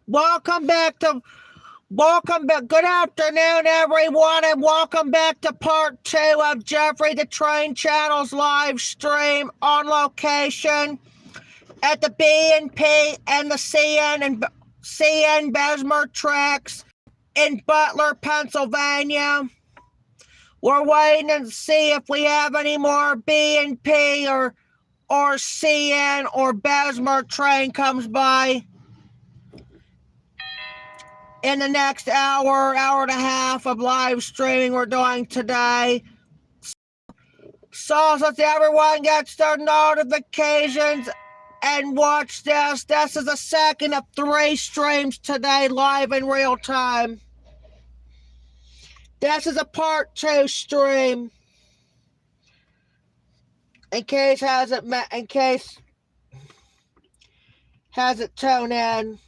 Welcome back. Good afternoon, everyone, and welcome back to part 2 of Jeffrey the Train Channel's live stream on location at the B&P and the CN Bessemer tracks in Butler, Pennsylvania. We're waiting to see if we have any more B&P or CN or Bessemer train comes by in the next hour and a half of live streaming we're doing today. So since everyone gets their notifications and watch this is the second of 3 streams today live in real time. This is a part 2 stream. In case hasn't tuned in.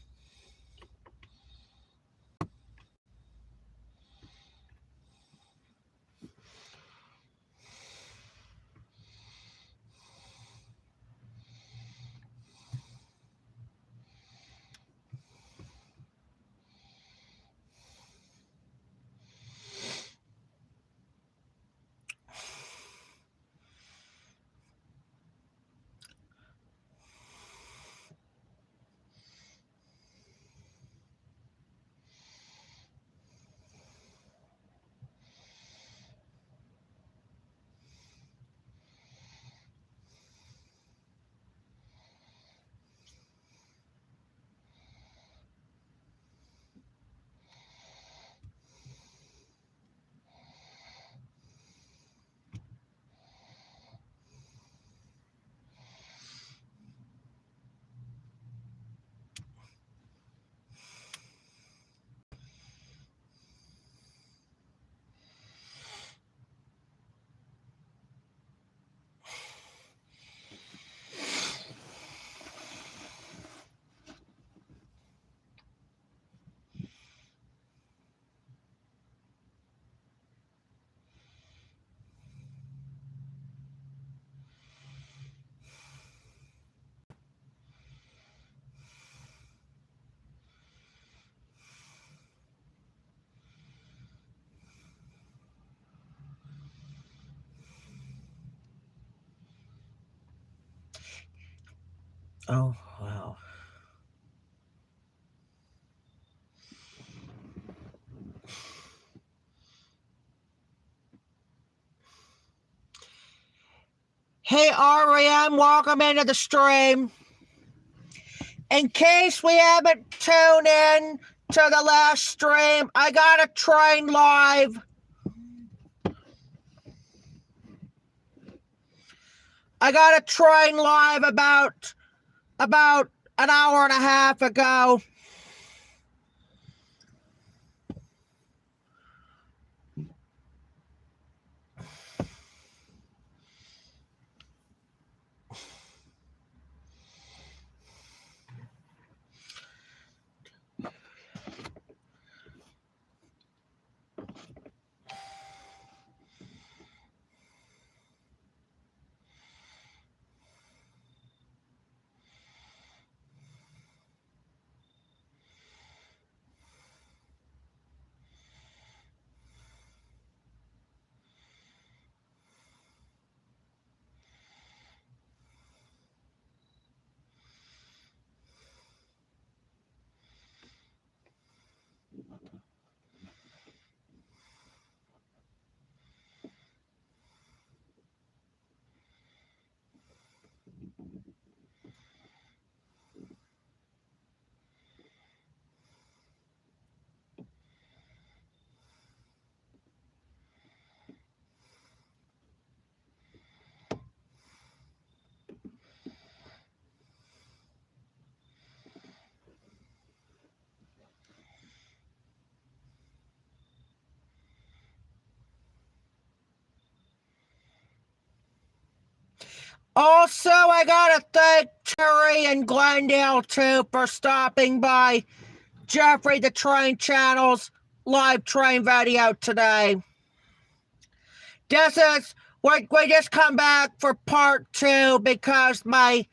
Oh, wow. Hey, REM, welcome into the stream. In case we haven't tuned in to the last stream, I got a train live. About an hour and a half ago. Also, I gotta thank Terry and Glendale, too, for stopping by Jeffrey the Train Channel's live train video today. We just come back for part 2 because my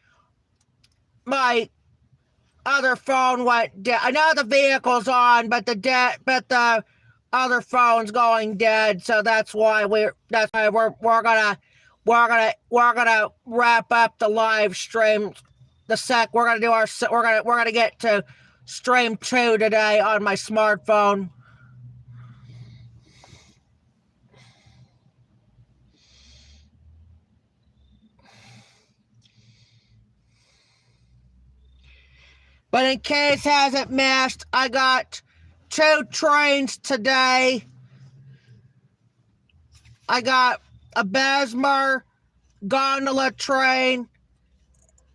other phone went dead. I know the vehicle's on, but the other phone's going dead. So that's why we're gonna wrap up the live stream. We're gonna get to stream 2 today on my smartphone. But in case hasn't missed, I got 2 trains today. I got a Bessemer gondola train,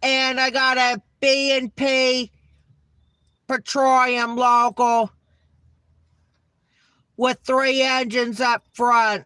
and I got a B&P petroleum local with 3 engines up front.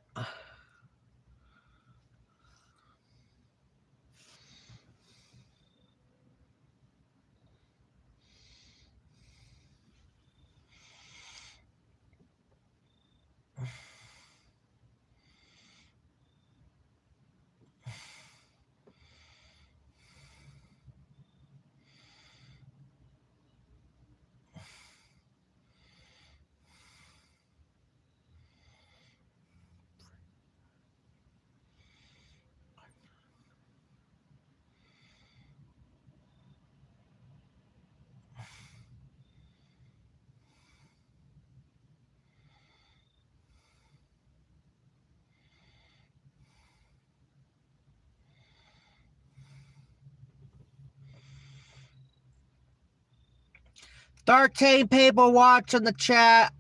"13 people watching the chat.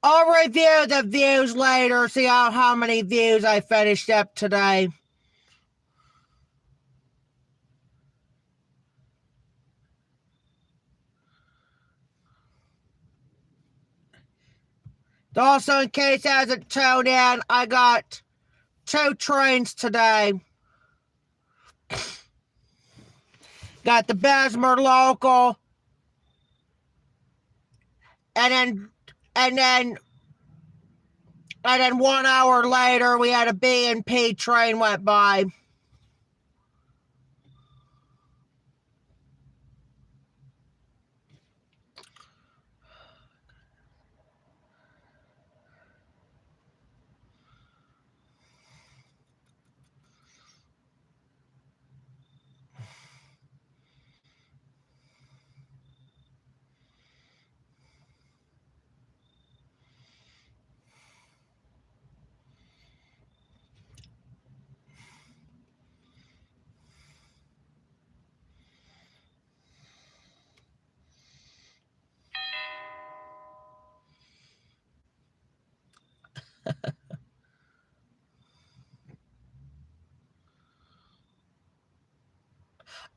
I'll review the views later, see how many views I finished up today." Also, in case it hasn't tuned in, I got 2 trains today. Got the Bessemer local, and then 1 hour later we had a B&P train went by.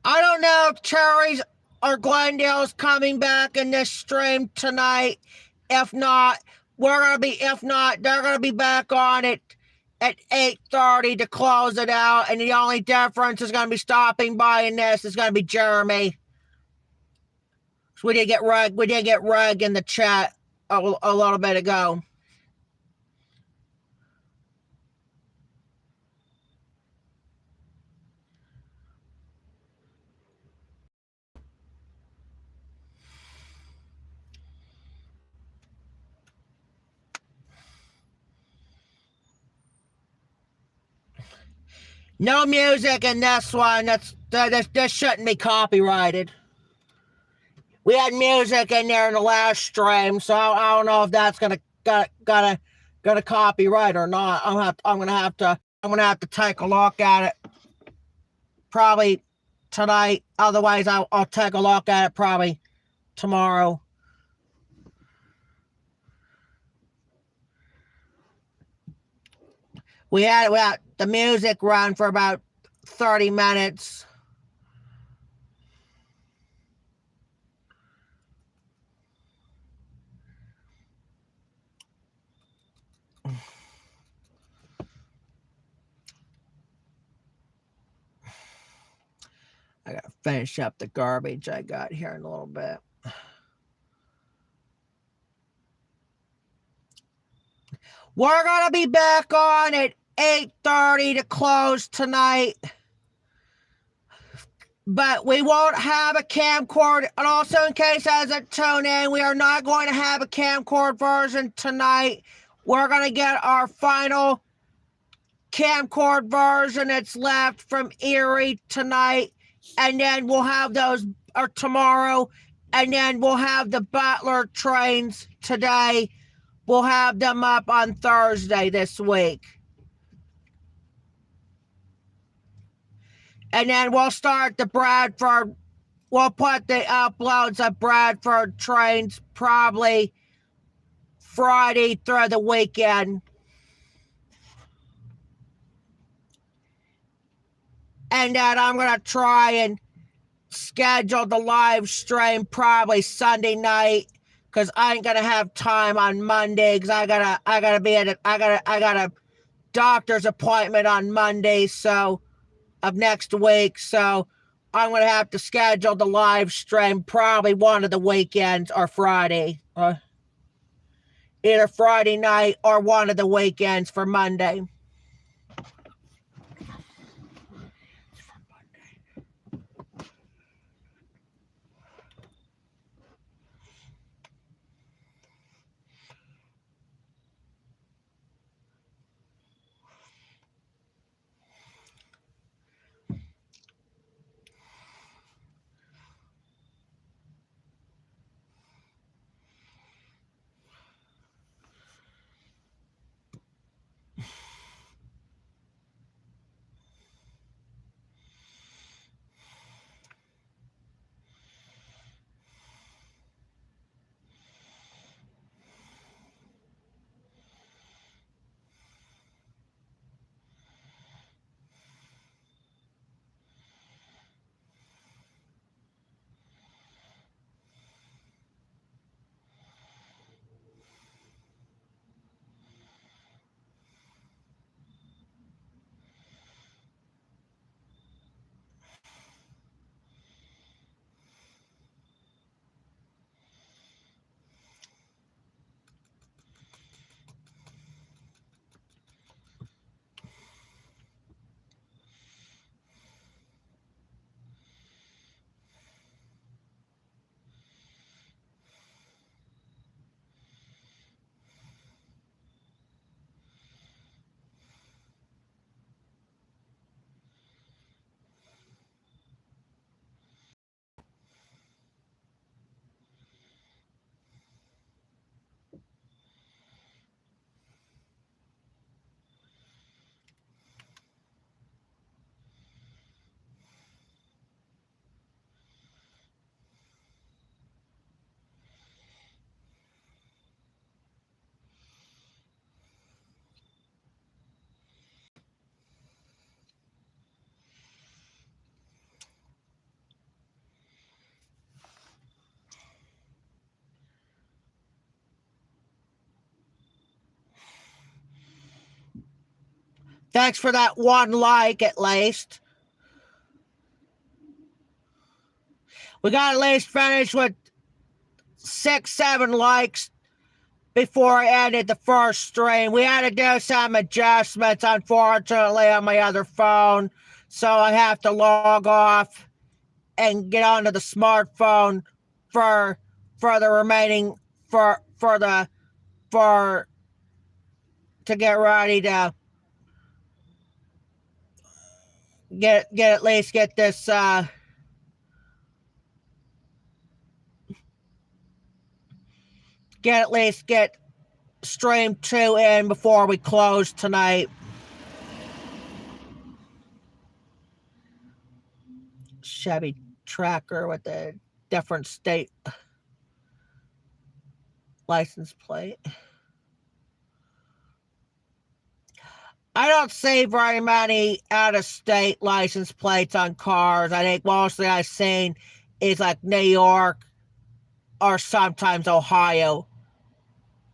I don't know if Cherry's or Glendale's coming back in this stream tonight. If not, they're gonna be back on it at 8:30 to close it out, and the only difference is gonna be stopping by in this is gonna be Jeremy. So we did get Rug in the chat a little bit ago. No music in this one. This shouldn't be copyrighted. We had music in there in the last stream, so I don't know if that's gonna copyright or not. I'm gonna have to take a look at it probably tonight. Otherwise, I'll take a look at it probably tomorrow. We had the music run for about 30 minutes. I gotta finish up the garbage I got here in a little bit. We're gonna be back on at 8:30 to close tonight. But we won't have a camcorder. And also, in case I doesn't tune in, we are not going to have a camcorder version tonight. We're going to get our final camcorder version that's left from Erie tonight. And then we'll have those, or tomorrow. And then we'll have the Butler trains today. We'll have them up on Thursday this week. And then we'll start the Bradford. We'll put the uploads of Bradford trains probably Friday through the weekend. And then I'm going to try and schedule the live stream probably Sunday night, because I ain't going to have time on Monday, because I gotta be at I got a doctor's appointment on Monday of next week. So I'm going to have to schedule the live stream probably one of the weekends or Friday. Either Friday night or one of the weekends for Monday. Thanks for that one like at least. We got at least finished with 6-7 likes before I ended the first stream. We had to do some adjustments, unfortunately, on my other phone. So I have to log off and get onto the smartphone for the remaining to get ready to get at least get this get stream 2 in before we close tonight. Chevy Tracker with a different state license plate. I don't see very many out-of-state license plates on cars. I think mostly I've seen is like New York or sometimes Ohio.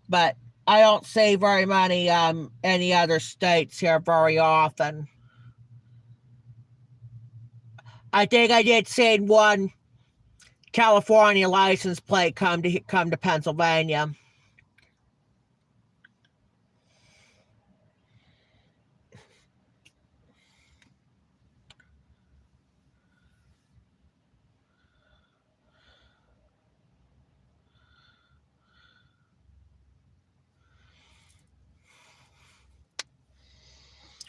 But I don't see very many any other states here very often. I think I did see one California license plate come to Pennsylvania.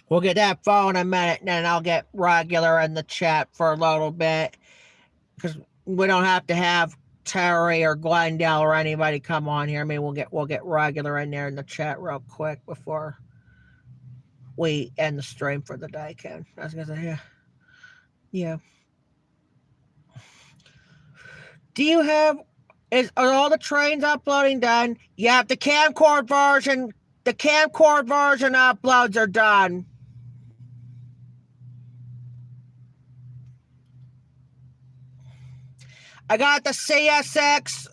We'll get that phone in a minute, and then I'll get regular in the chat for a little bit. Because we don't have to have Terry or Glendale or anybody come on here. I mean, we'll get regular in there in the chat real quick before we end the stream for the day, Ken. I was gonna say, yeah. Yeah. Do you have are all the trains uploading done? Yeah, the camcord version uploads are done. I got the CSX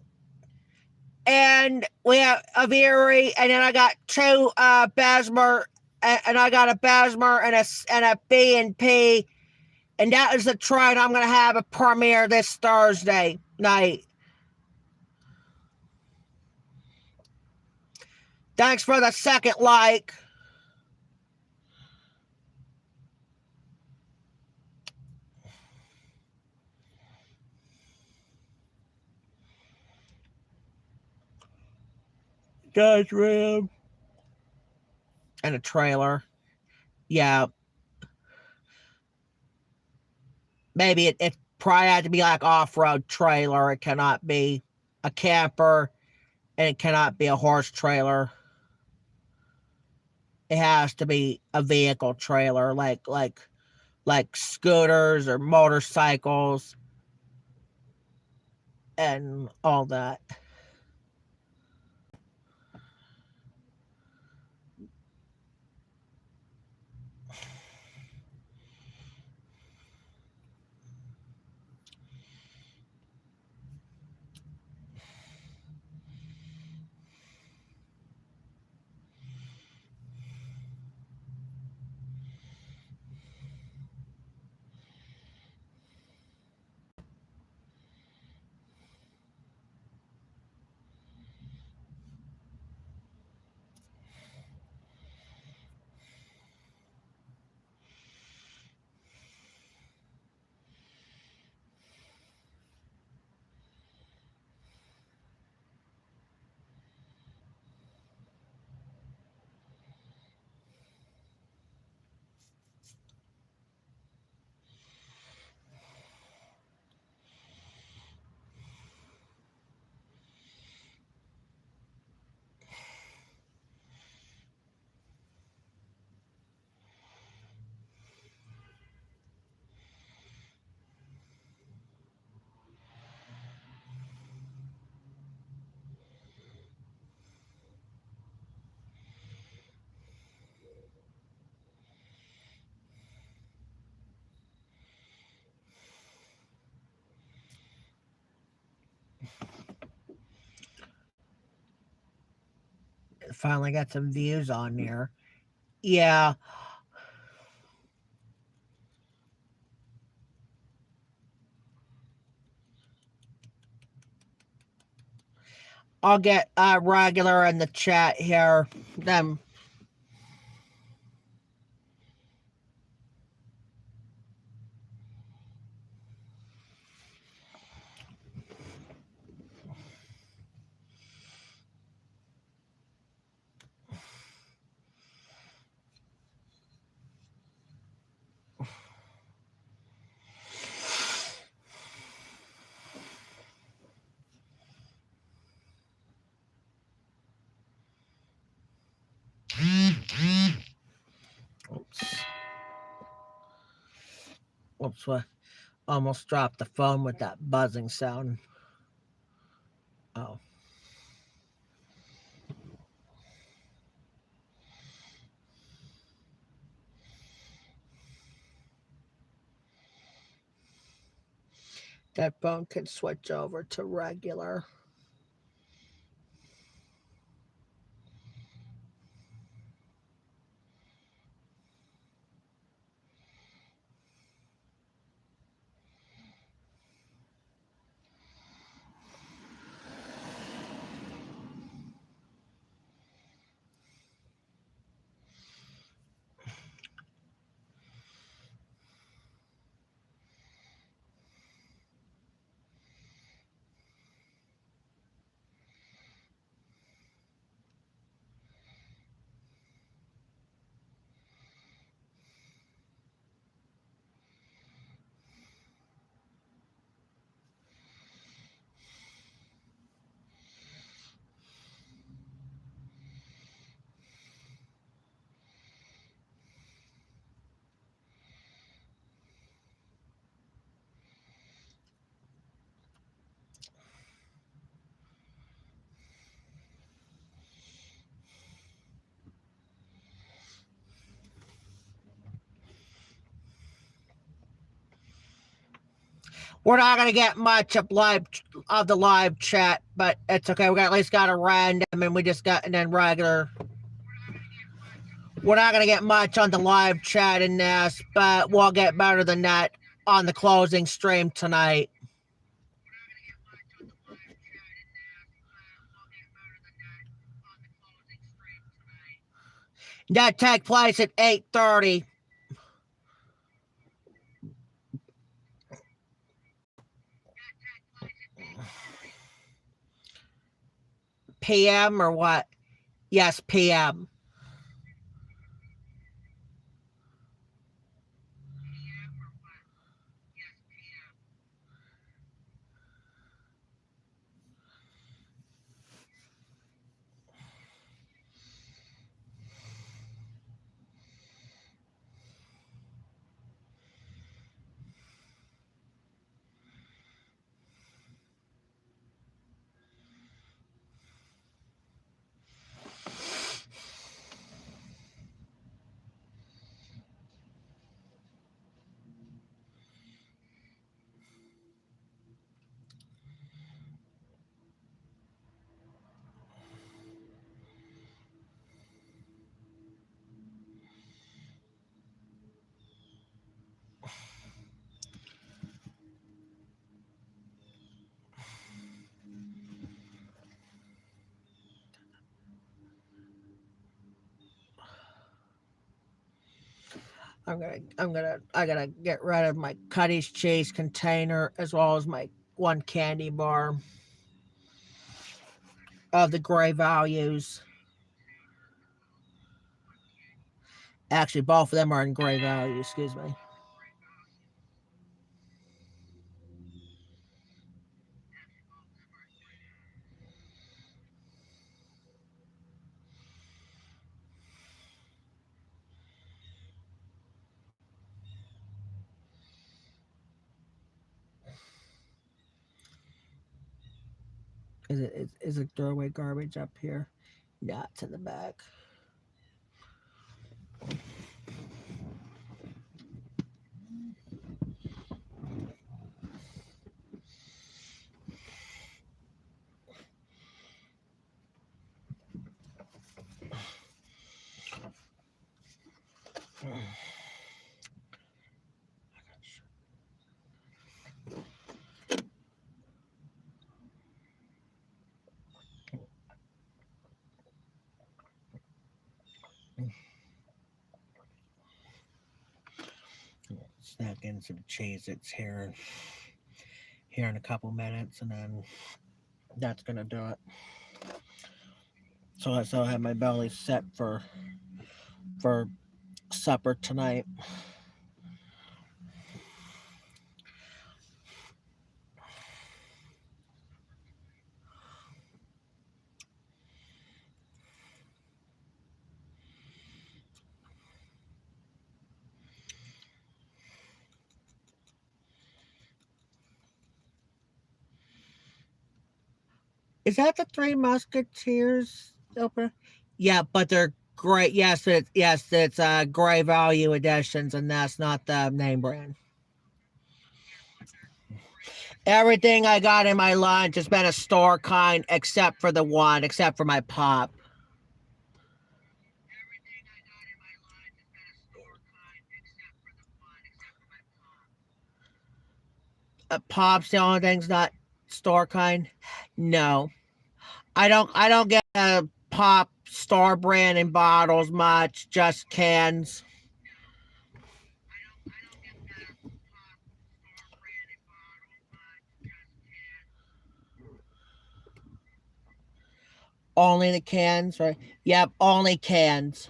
and we have a Veery, and then I got two Bessemer, and I got a Bessemer and a B&P, and that is the train I'm going to have a premiere this Thursday night. Thanks for the second like. Dutch Rim. And a trailer. Yeah. Maybe it probably had to be like off-road trailer. It cannot be a camper, and it cannot be a horse trailer. It has to be a vehicle trailer, like scooters or motorcycles and all that. Finally got some views on there. Yeah. I'll get regular in the chat here. Them. Oops, almost dropped the phone with that buzzing sound. Oh. That phone can switch over to regular. We're not gonna get much of the live chat, but it's okay. We at least got a random, and we just got and then regular. We're not gonna get much on the live chat in this, but we'll get better than that on the closing stream tonight. That take place at 8:30. PM or what? Yes, PM. I gotta get rid of my cottage cheese container as well as my one candy bar of the gray values. Actually, both of them are in gray value. Excuse me. Is it throwaway garbage up here? Yeah, it's in the back. Snack in some cheese. It's here in a couple minutes, and then that's gonna do it. So I have my belly set for supper tonight. Is that the Three Musketeers opener? Yeah, but they're great. Yes, it's gray value editions, and that's not the name brand. Everything I got in my lunch has been a store kind, except for my pop. Pop's the only thing's not store kind. No, I don't get a pop store brand in bottles much. Just cans. Only the cans, right? Yep, only cans.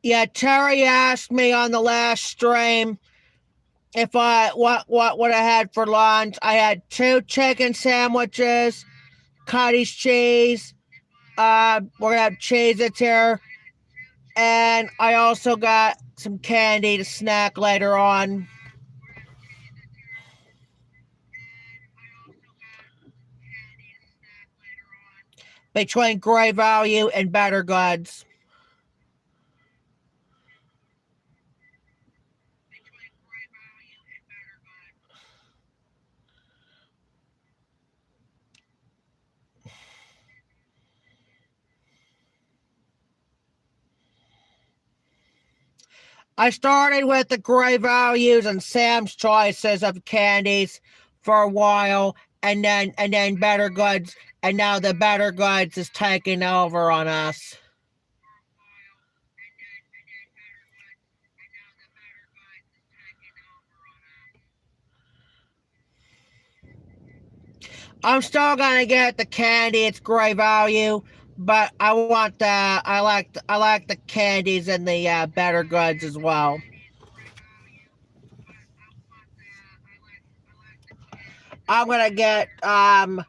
Yeah, Terry asked me on the last stream if what I had for lunch. I had 2 chicken sandwiches, cottage cheese, We're gonna have Cheez-Its here. And I also got some candy to snack later on. Between Great Value and Better Goods. I started with the Great Values and Sam's Choices of candies for a while, and then Better Goods, and now the Better Goods is taking over on us. I'm still gonna get the candy. It's Great Value, but I like the candies and the Better Goods as well. I'm gonna get the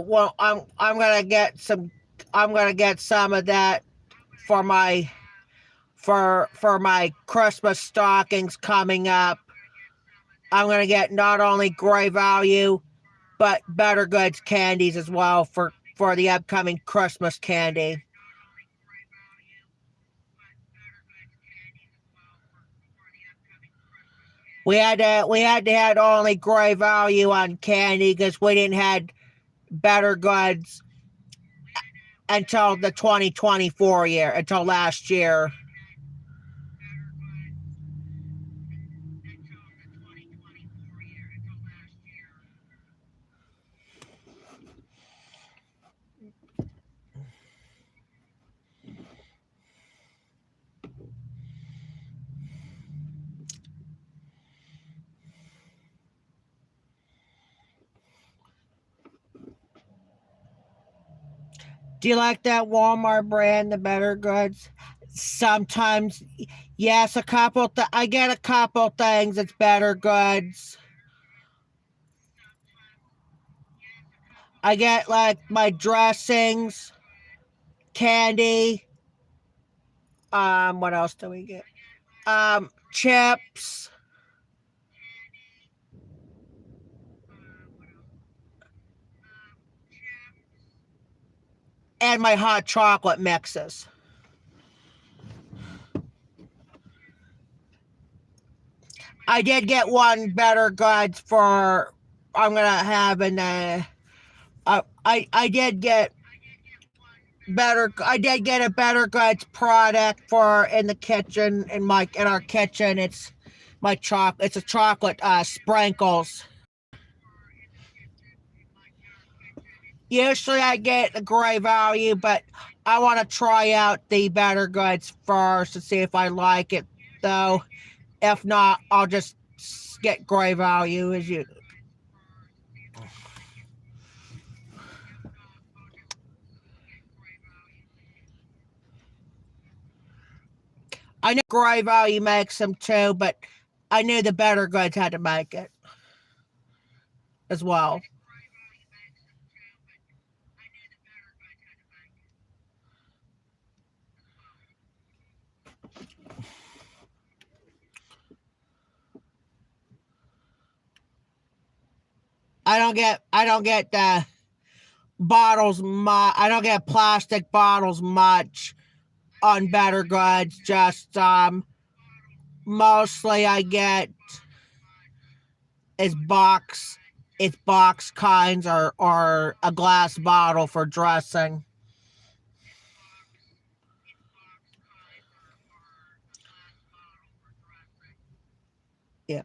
one. I'm gonna get some of that for my Christmas stockings coming up. I'm gonna get not only Great Value but Better Goods candies as well for the upcoming Christmas candy. We had to have only Great Value on candy because we didn't have Better Goods until the 2024 year, until last year. Do you like that Walmart brand, the Better Goods? Sometimes, yes, I get a couple things. It's Better Goods. I get like my dressings, candy. What else do we get? Chips and my hot chocolate mixes. I did get one Better Goods for. I'm gonna have an. I did get better. I did get a Better Goods product for in the kitchen in our kitchen. It's a chocolate sprinkles. Usually I get the Great Value, but I want to try out the Better Goods first to see if I like it. Though, if not, I'll just get Great Value as you. I know Great Value makes them too, but I knew the Better Goods had to make it as well. I don't get the I don't get plastic bottles much on Better Goods. Just mostly I get is box it's box kinds or a glass bottle for dressing. Yeah.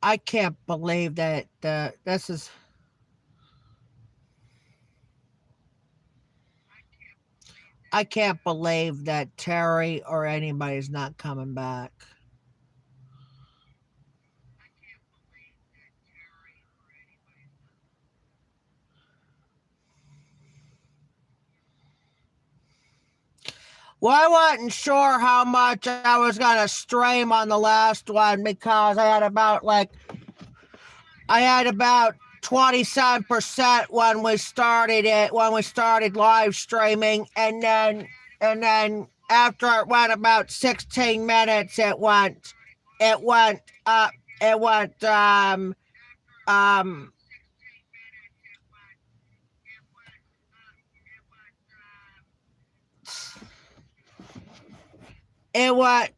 I can't believe that this is. I can't believe that Terry or anybody's not coming back. Well, I wasn't sure how much I was gonna stream on the last one because I had about 27% when we started live streaming, and then after it went about 16 minutes, it went up it went um it went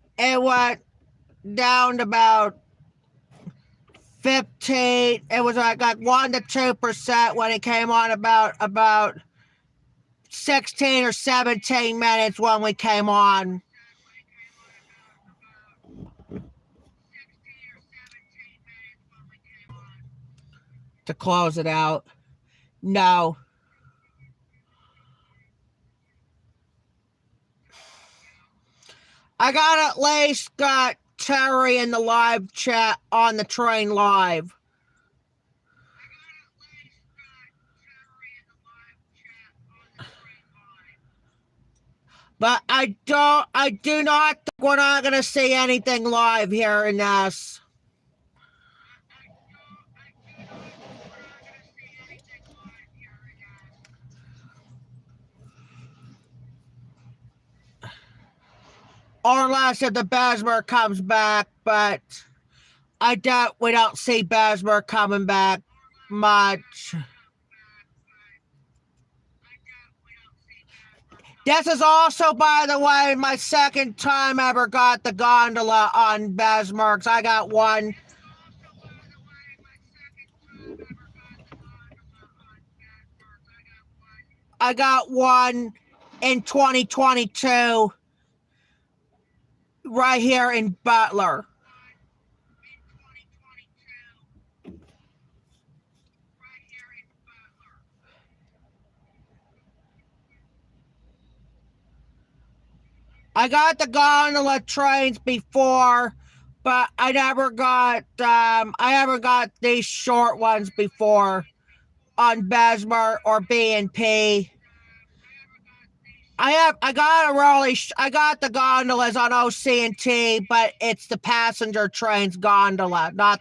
down to about 15. It was like 1 to 2% when it came on about 16 or 17 minutes when we came on to close it out. No. I got Terry in the live chat on the train live. But I do not think we're not going to see anything live here in this. Or unless if the Bessemer comes back, but I doubt we don't see Bessemer coming back much. This is also, by the way, my second time ever got the gondola on Bessemer. I got one. I got one in 2022 right here in Butler. I got the gondola trains before, but I never got these short ones before on Bessemer or B&P. I got the gondolas on OC&T, but it's the passenger train's gondola, not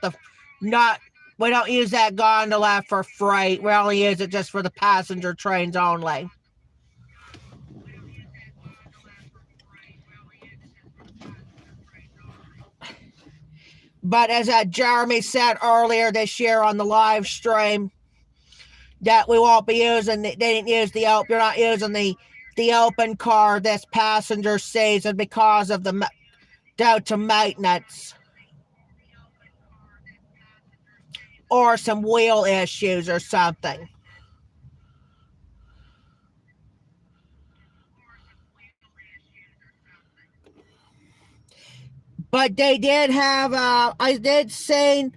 we don't use that gondola for freight. We only use it just for the passenger trains only. But as Jeremy said earlier this year on the live stream, that we won't be using they didn't use you're not using the open car this passenger season because of the due to maintenance or some wheel issues or something. But they did have I did see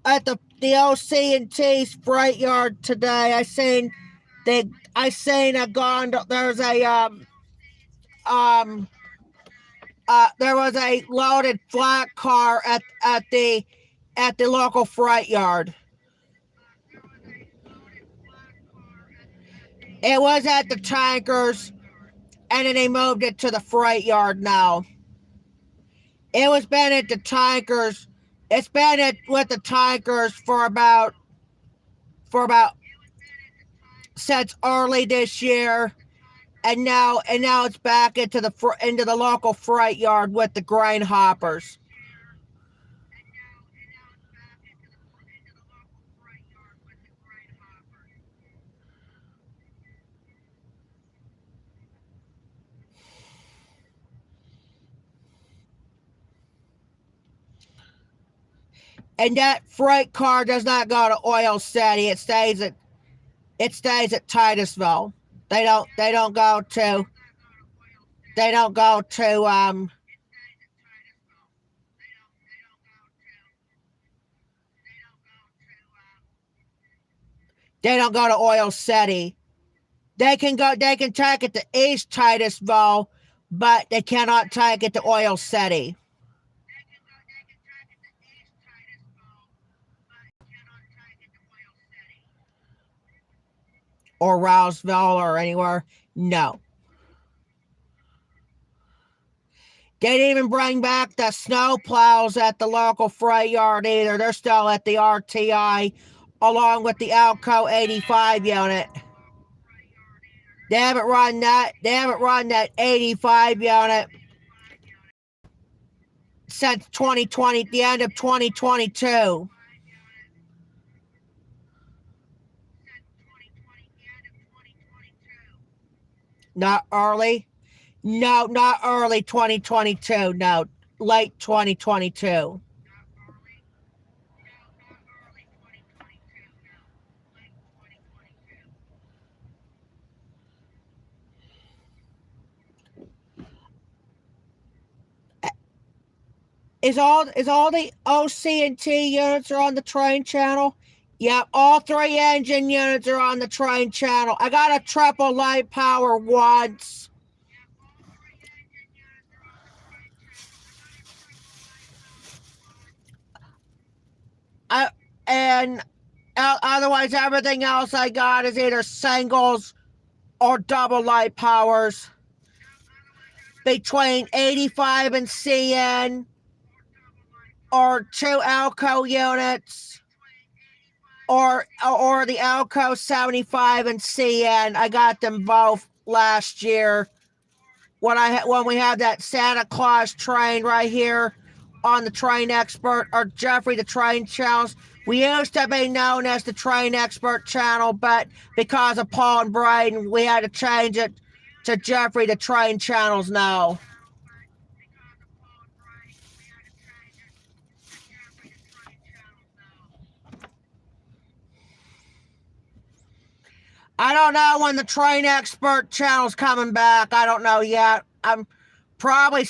at the OC&T's freight yard today. I seen a gondola. There was a loaded flat car at the local freight yard. It was at the tankers, and then they moved it to the freight yard now. It was been at the tankers. It's been with the tankers for about since early this year, and now it's back into the local freight yard with the grain hoppers. And that freight car does not go to Oil City. It stays at Titusville. They don't go to They don't go to Oil City. They can take it to East Titusville, but they cannot take it to Oil City. Or Roseville or anywhere. No. They didn't even bring back the snow plows at the local freight yard either. They're still at the RTI along with the Alco 85 unit. They haven't run that 85 unit since 2020, the end of 2022. Not early. No, not early 2022. No, late 2022. Is all the OC and T units are on the train channel? Yep, all 3 engine units are on the train channel. I got a triple light power once. And otherwise, everything else I got is either singles or double light powers between 85 and CN, or 2 Alco units, or the Alco 75 and CN. I got them both last year when we had that Santa Claus train right here on the Train Expert, or Jeffrey the Train Channels. We used to be known as the Train Expert channel, but because of Paul and Braden, we had to change it to Jeffrey the Train Channels now. I don't know when the Train Expert channel's coming back. I don't know yet. I'm probably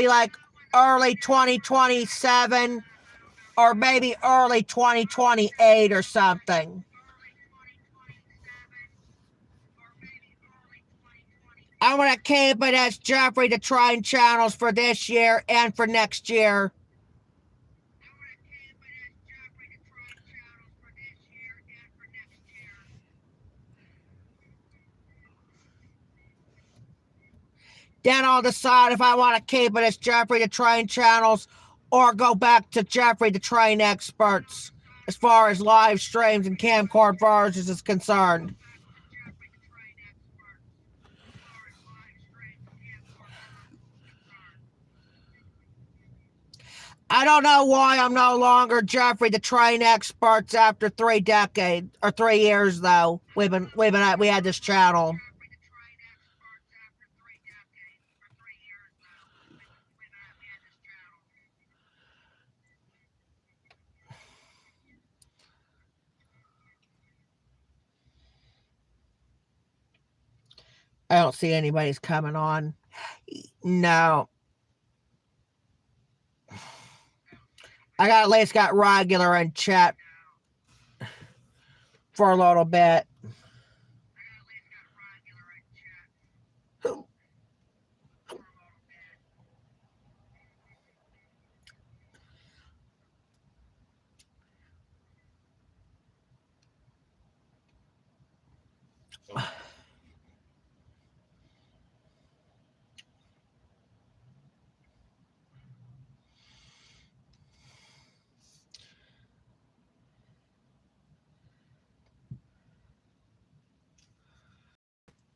like early 2027 or maybe early 2028 or something. I'm going to keep it as Jeffrey the Train Channels for this year and for next year. Then I'll decide if I want to keep it as Jeffrey the Train Channels or go back to Jeffrey the Train Experts as far as live streams and camcorder versions is concerned. I don't know why I'm no longer Jeffrey the Train Experts after 3 decades or 3 years though. We had this channel. I don't see anybody's coming on. No. I at least got regular in chat for a little bit.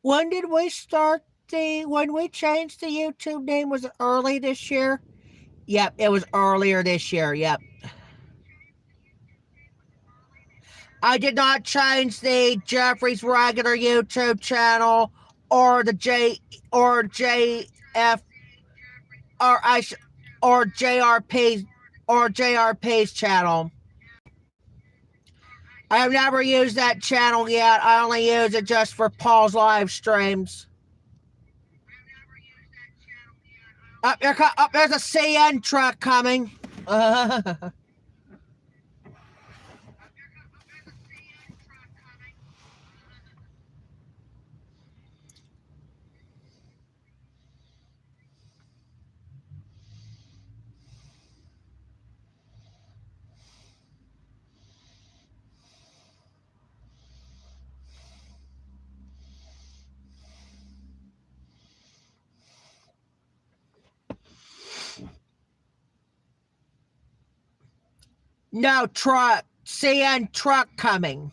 When did we when we changed the YouTube name? Was it early this year? Yep, it was earlier this year. Yep. I did not change the Jeffrey's regular YouTube channel or the JF or JRP's channel. I have never used that channel yet. I only use it just for Paul's live streams. There's a CN truck coming. No, truck. CN truck coming.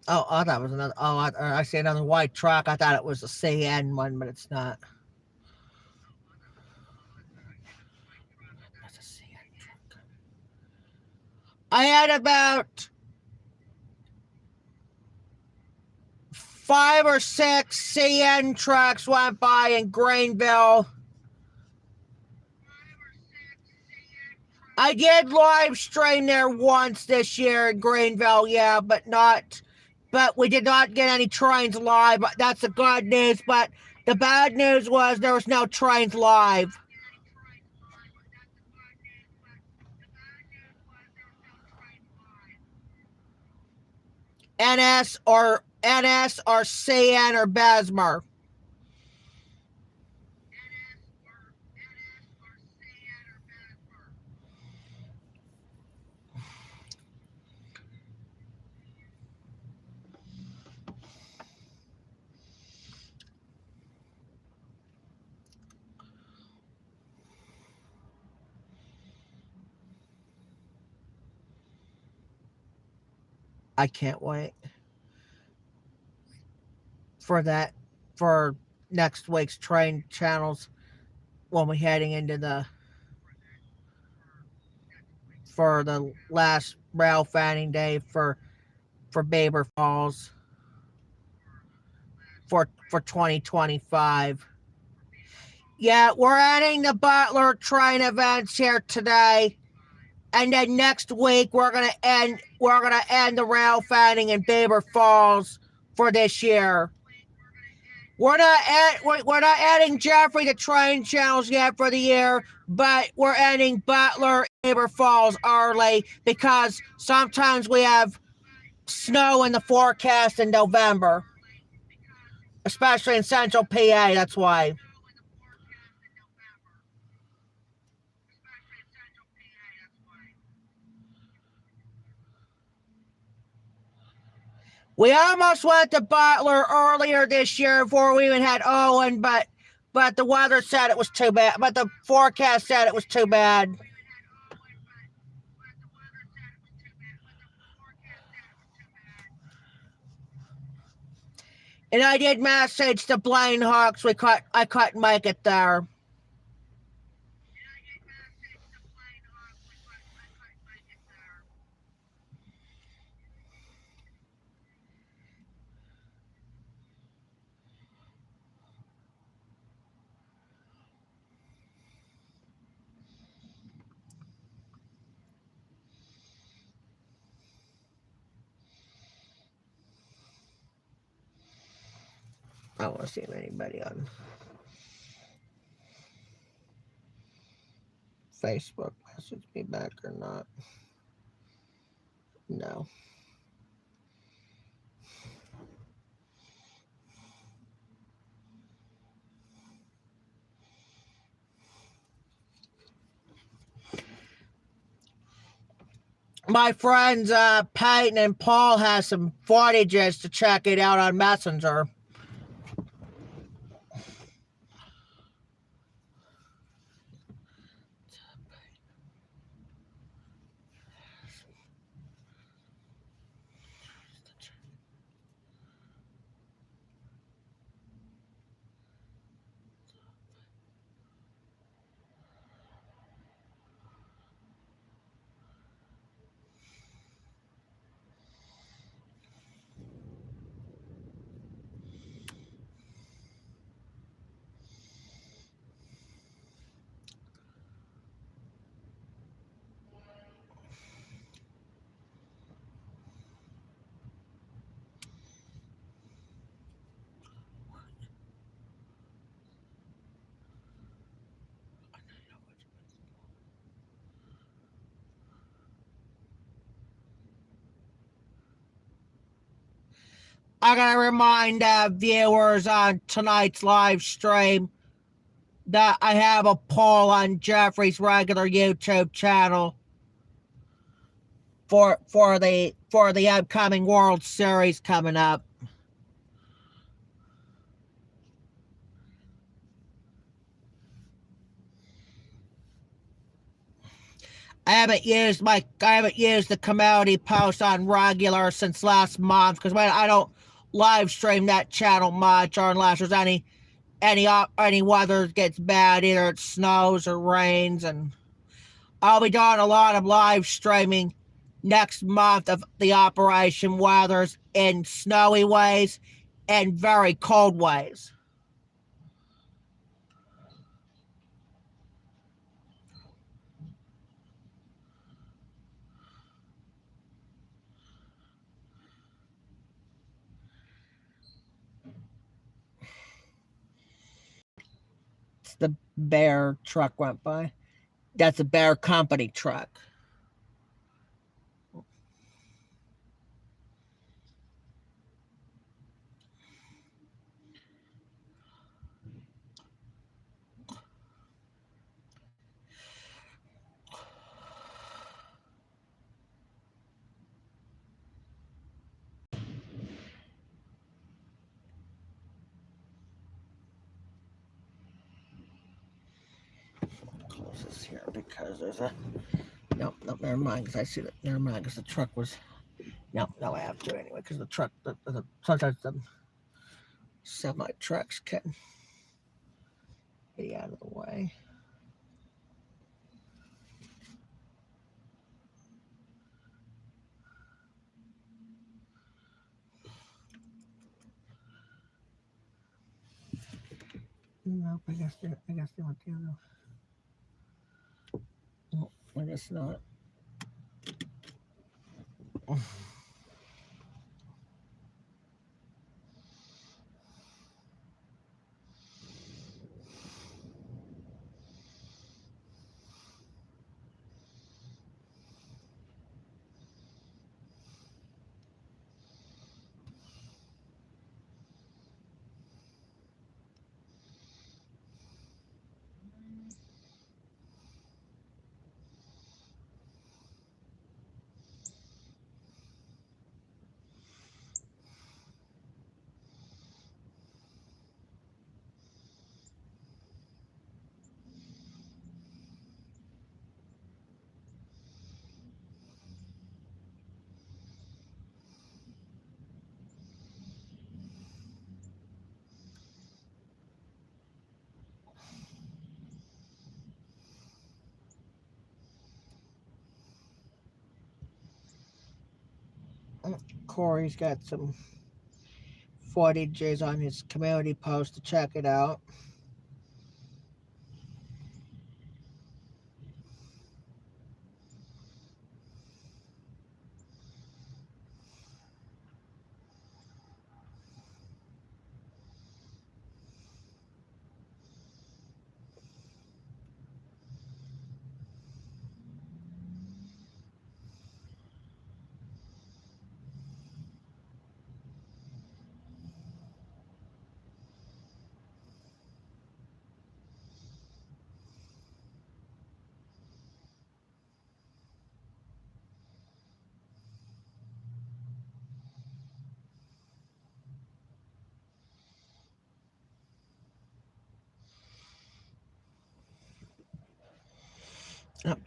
Oh, I thought it was another. Oh, I see another white truck. I thought it was a CN one, but it's not. That's a CN truck. I had about 5 or 6 CN trucks went by in Greenville. I did live stream there once this year in Greenville, yeah, but we did not get any trains live. That's the good news, but the bad news was there was no trains live. NS or CN or Bessemer. I can't wait for next week's train channels when we're heading into for the last rail fanning day for Beaver Falls for 2025. Yeah, we're ending the Butler train events here today, and then next week we're gonna end the rail fanning in Beaver Falls for this year. We're not adding Jeffrey the train channels yet for the year, but we're ending Butler Beaver Falls early because sometimes we have snow in the forecast in November, especially in central PA. That's why. We almost went to Butler earlier this year before we even had Owen, but the weather said it was too bad. But the forecast said it was too bad. And I did message the Blaine Hawks. I couldn't make it there. I don't want to see if anybody on Facebook message me back or not. No. My friends Peyton and Paul has some footages to check it out on Messenger. I gotta remind viewers on tonight's live stream that I have a poll on Jeffrey's regular YouTube channel for the upcoming World Series coming up. I haven't used the community post on regular since last month because I don't live stream that channel much, or unless there's any weather gets bad, either it snows or rains. And I'll be doing a lot of live streaming next month of the operation weathers in snowy ways and very cold ways. The Bear truck went by. That's a Bear Company truck. Close this here because there's a no, never mind, because I see that. Never mind, because the truck was. No, I have to anyway, because the truck, sometimes the semi trucks can be out of the way. Nope, I guess they went the other. No, I guess not. Corey's got some footages on his community post to check it out.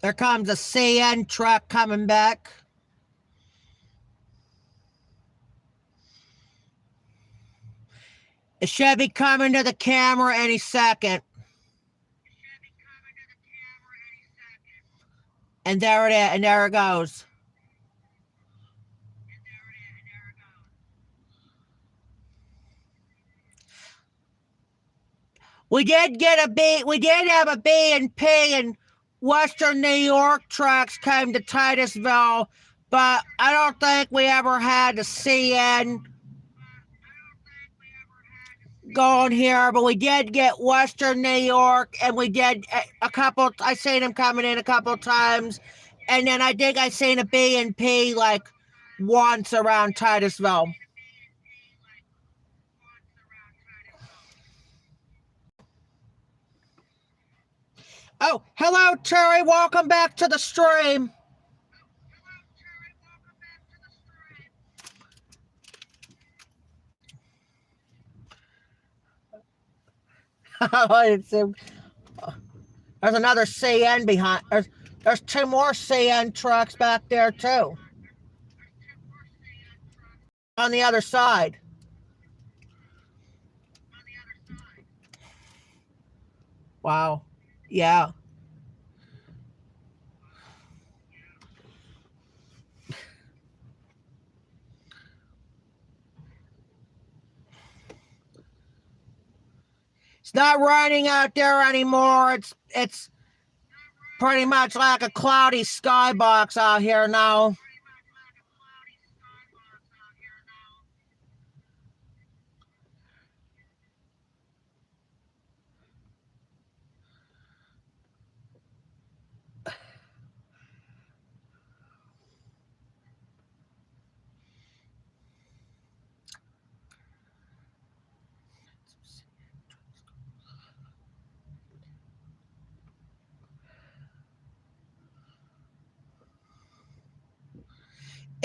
There comes a CN truck coming back. It should be coming to the camera any second. And there it is, and there it goes. We did have a B&P in Western New York trucks came to Titusville, but I don't think we ever had a CN going here, but we did get Western New York, and we did a couple. I seen him coming in a couple times, and then I think I seen a B&P like once around Titusville. Oh, hello, Terry. Welcome back to the stream. There's another CN behind. There's two more CN trucks back there, too. On the other side. Wow. Yeah. It's not raining out there anymore. It's pretty much like a cloudy skybox out here now.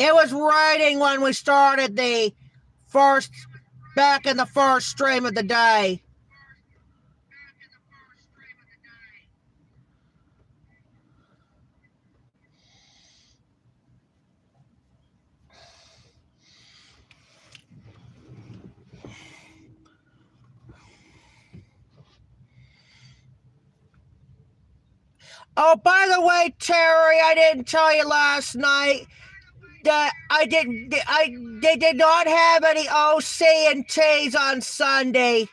It was raining when we started back in the first stream of the day. Oh, by the way, Terry, I didn't tell you last night that they did not have any OC and T's on Sunday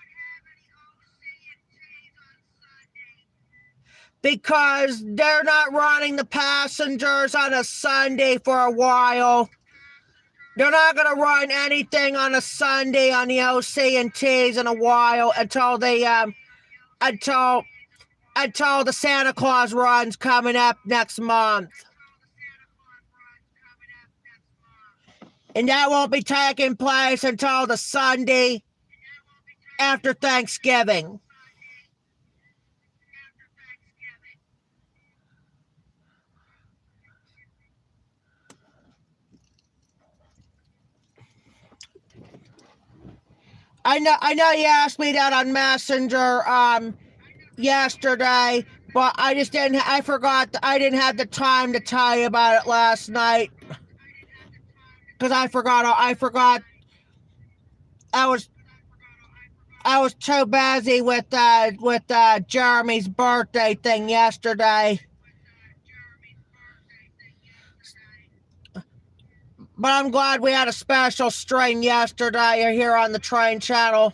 because they're not running the passengers on a Sunday for a while. They're not going to run anything on a Sunday on the OC and T's in a while until the Santa Claus run's coming up next month. And that won't be taking place until the Sunday after Thanksgiving. I know you asked me that on Messenger yesterday, but I forgot I didn't have the time to tell you about it last night. Because I forgot I was too busy with Jeremy's birthday thing yesterday. But I'm glad we had a special stream yesterday here on the Train Channel.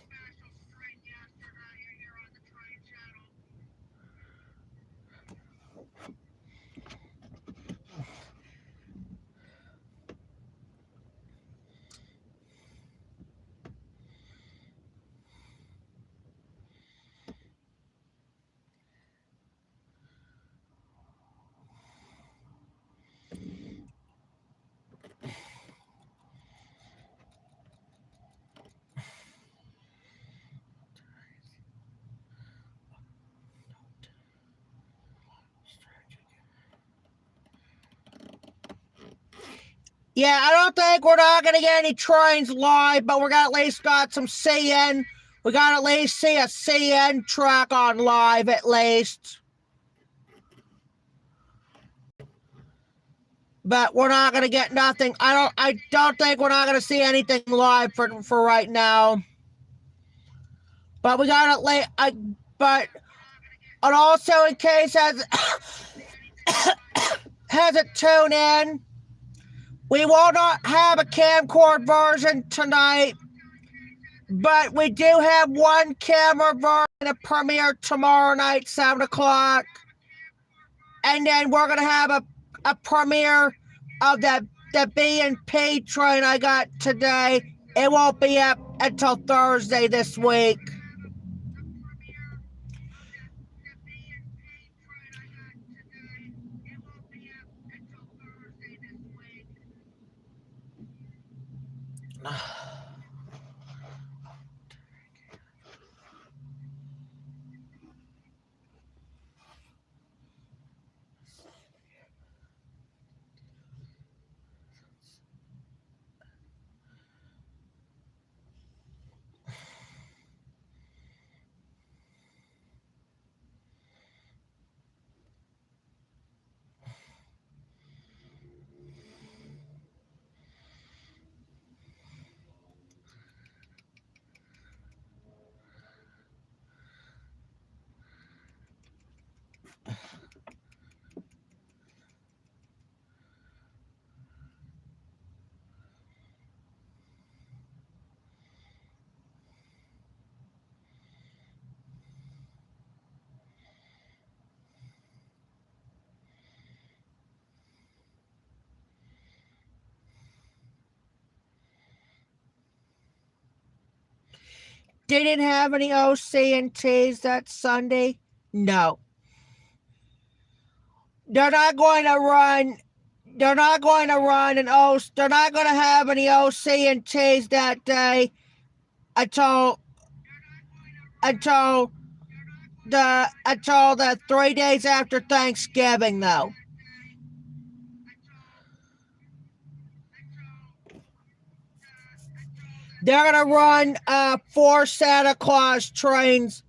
Yeah, I don't think we're not going to get any trains live, but we're going to at least got some CN. We got to at least see a CN track on live at least. But we're not going to get nothing. I don't think we're not going to see anything live for right now. But we got to but and also in case hasn't tuned in, we will not have a camcorder version tonight, but we do have one camera version, a premiere tomorrow night, 7 o'clock. And then we're going to have a premiere of the B&P train I got today. It won't be up until Thursday this week. Didn't have any OC and T's that Sunday? No. They're not going to run. They're not going to run an O. They're not going to have any OC and T's that day until the 3 days after Thanksgiving, though. They're going to run 4 Santa Claus trains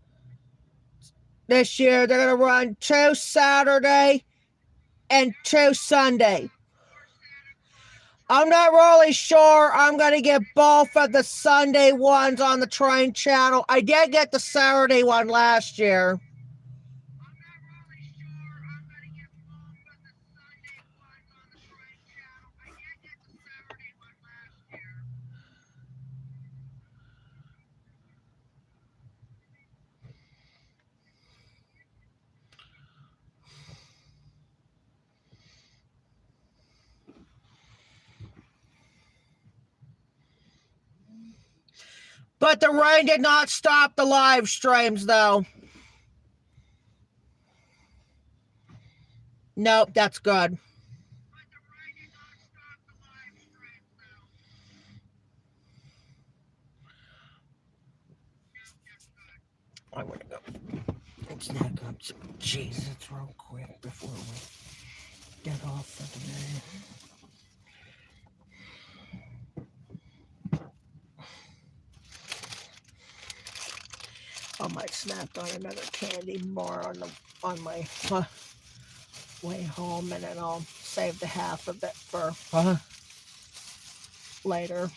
this year. They're going to run 2 Saturday and 2 Sunday. I'm not really sure I'm going to get both of the Sunday ones on the train channel. I did get the Saturday one last year. But the rain did not stop the live streams, though. Nope, that's good. I want to go. It's not good. Jesus, real quick before we get off for today. I might snap on another candy bar on my way home, and then I'll save the half of it for later.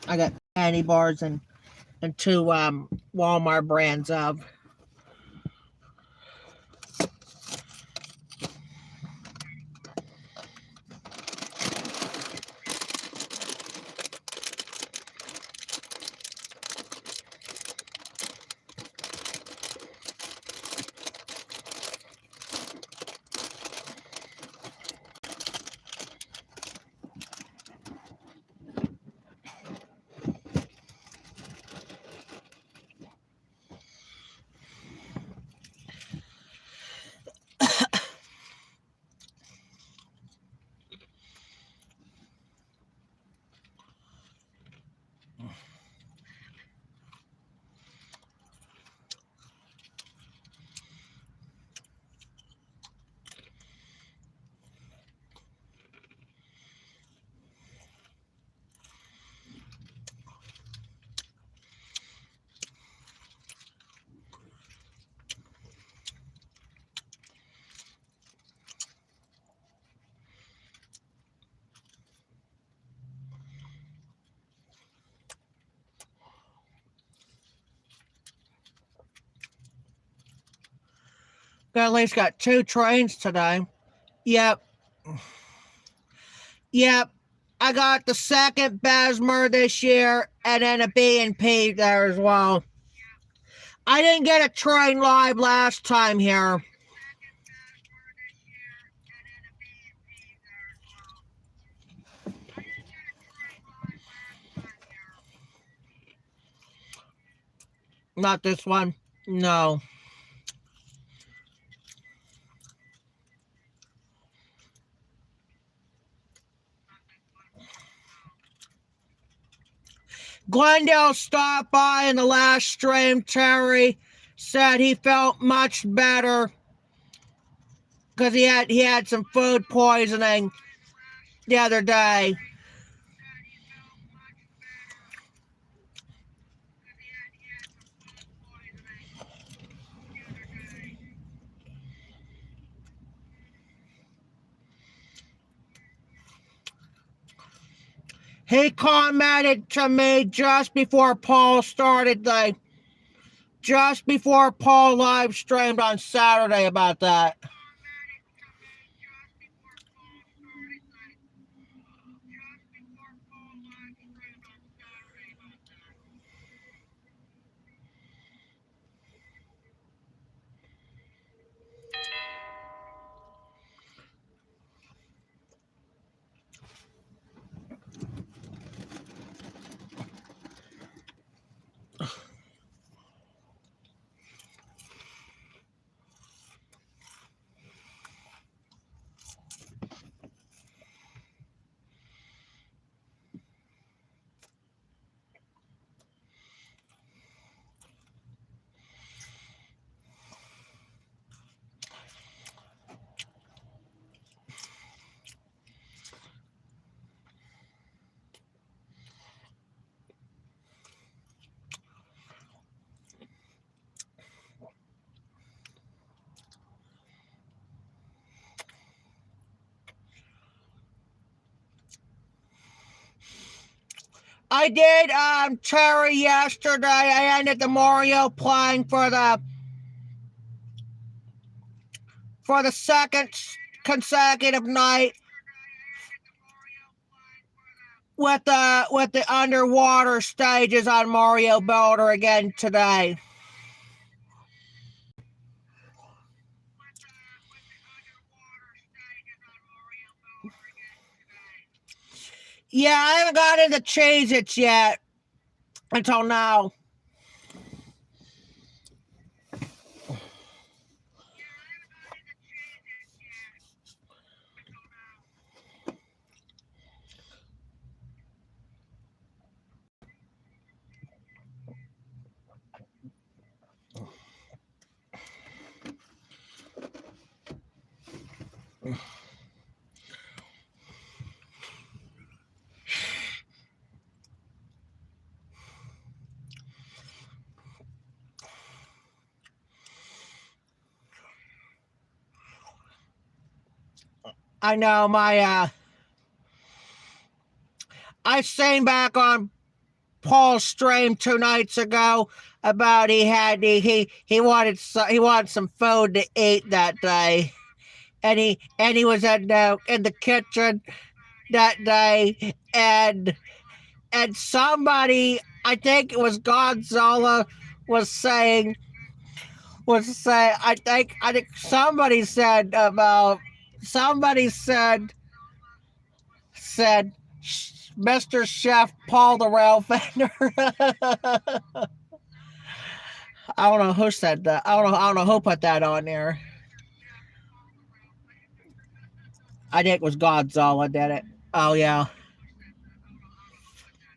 I got candy bars and 2 Walmart brands of. At least got 2 trains today. Yep. I got the second Bessemer this year, and then a B&P there as well. I didn't get a train live last time here. Not this one. No. Glendale stopped by in the last stream. Terry said he felt much better because he had some food poisoning the other day. He commented to me just before Paul live streamed on Saturday about that. I did Terry yesterday. I ended the Mario playing for the second consecutive night with the underwater stages on Mario Builder again today. Yeah, I haven't got into Cheez-Its yet until now. I know my I seen back on Paul's stream 2 nights ago about he wanted some food to eat that day, and he was in the kitchen that day, and somebody, I think it was Godzilla, was saying I think somebody said Mr. Chef Paul the Rail Fender. I don't know who said that. I don't know who put that on there. I think it was Godzilla did it. Oh yeah.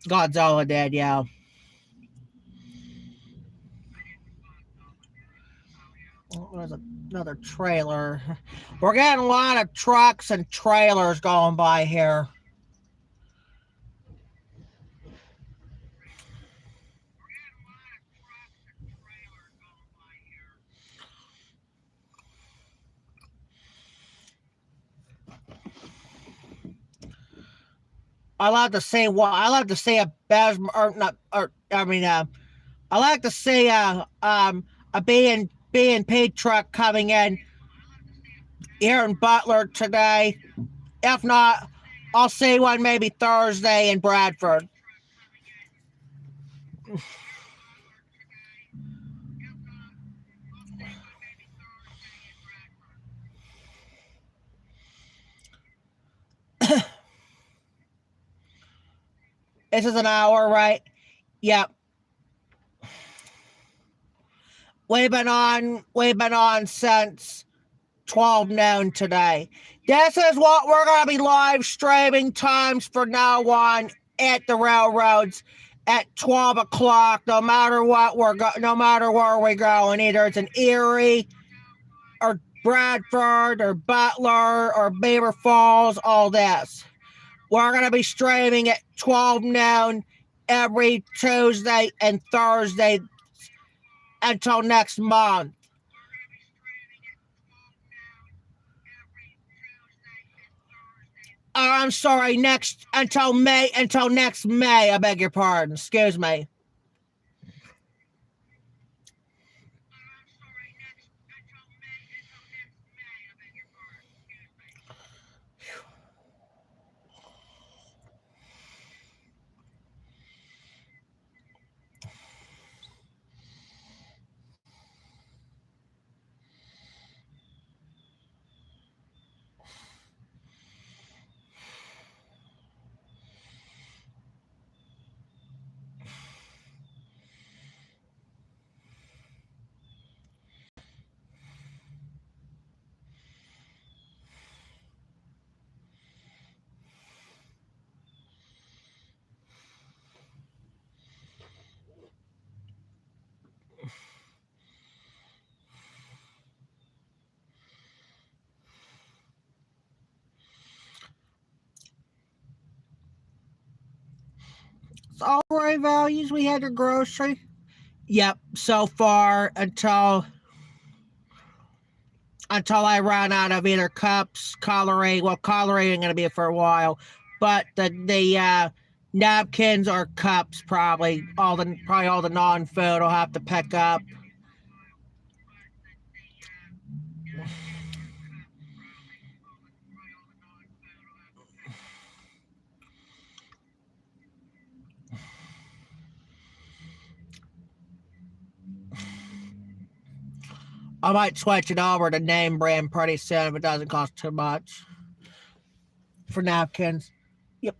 Godzilla did, yeah. There's another trailer. We're getting a lot of trucks and trailers going by here. I like to see a Bessemer, or not, or I mean, I like to see a B&P truck coming in here in Butler today. If not, I'll see one maybe Thursday in Bradford. This is an hour, right? Yep. We've been on since 12 noon today. This is what we're going to be live streaming times for now on at the railroads at 12 o'clock, no matter where we're going. Either it's in Erie or Bradford or Butler or Beaver Falls, all this. We're going to be streaming at 12 noon every Tuesday and Thursday until next month. I'm sorry, until next May, I beg your pardon. Excuse me. It's all right values. We had your grocery. Yep, so far until I run out of either cups, coloring. Well, coloring ain't gonna be for a while, but the napkins or cups probably all the non-food I'll have to pick up. I might switch it over to name brand pretty soon if it doesn't cost too much for napkins. Yep.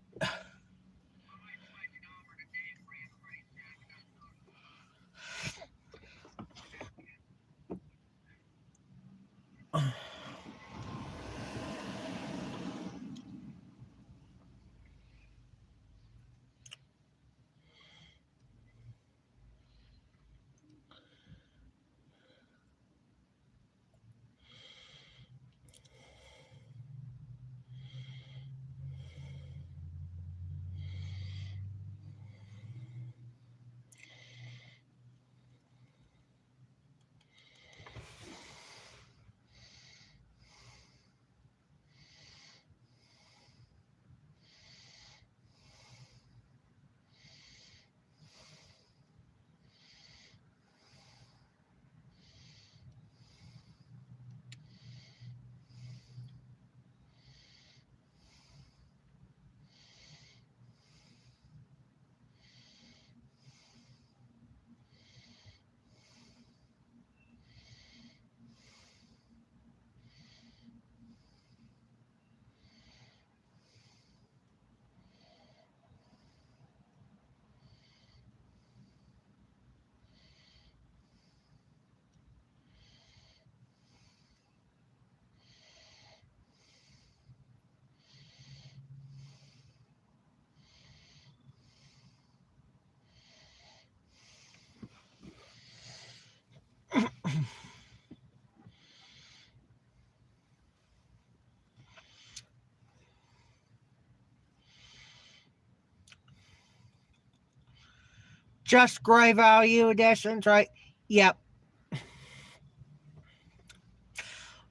Just gray value additions, right? Yep.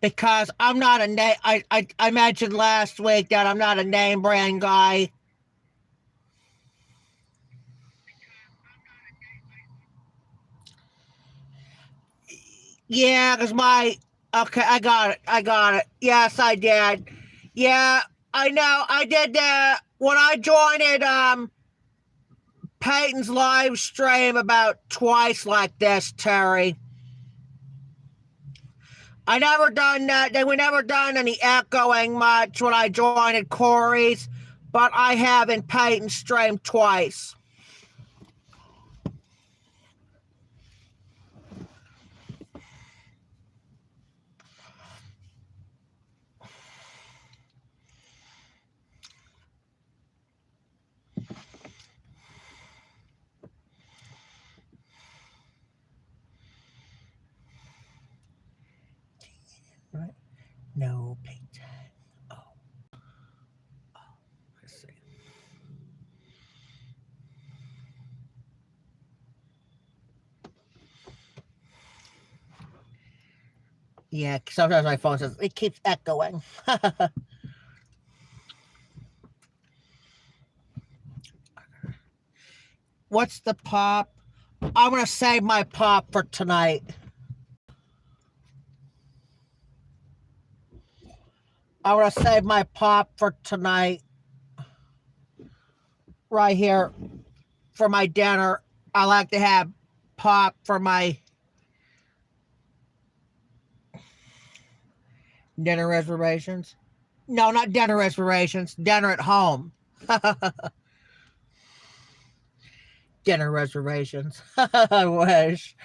Because I'm not a name. I mentioned last week that I'm not a name brand guy. Yeah, because my okay, I got it. Yes, I did. Yeah, I know. I did that when I joined Peyton's live stream about twice like this, Terry. I never done that. We never done any echoing much when I joined Corey's, but I have in Peyton's stream twice. Right? No, Peyton. Oh, let's see. Yeah, sometimes my phone says it keeps echoing. What's the pop? I'm gonna save my pop for tonight. I'm gonna save my pop for tonight. Right here for my dinner. I like to have pop for my dinner reservations. No, not dinner reservations. Dinner at home. Dinner reservations. I wish.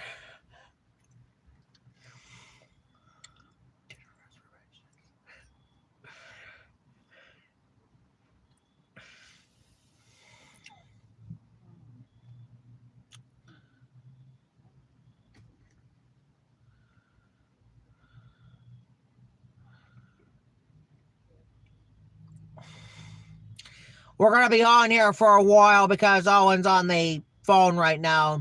We're going to be on here for a while because Owen's on the phone right now.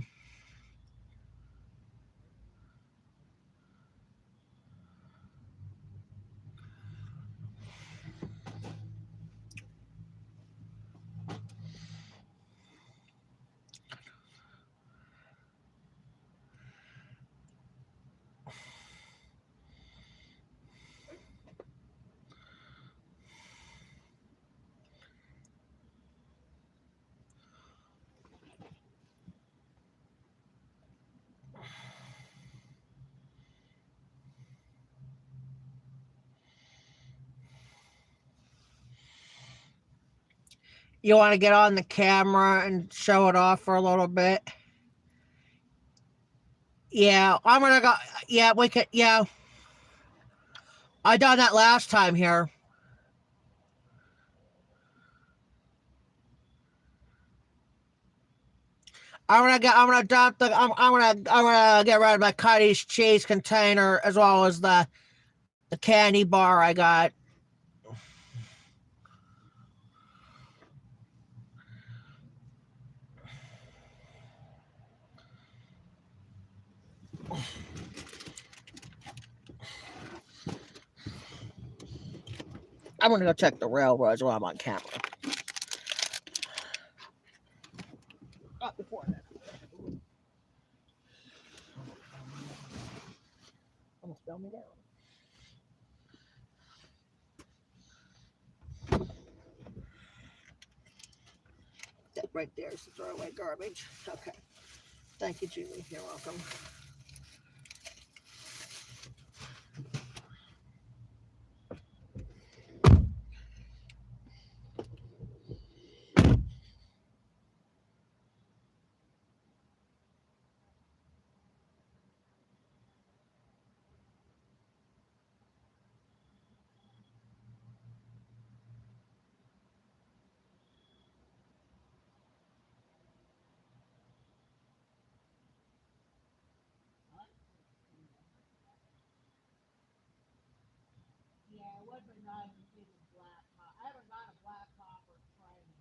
You want to get on the camera and show it off for a little bit? Yeah, I'm going to go. Yeah, we could. Yeah. I done that last time here. I'm gonna dump the I'm gonna get rid of my cottage cheese container as well as the candy bar I got. I'm gonna go check the railroads while I'm on camera. Before that. Almost fell me down. That right there is the throwaway garbage. Okay. Thank you, Julie. You're welcome. Yeah, it would be nice to see the black top. I haven't got a black top or frame.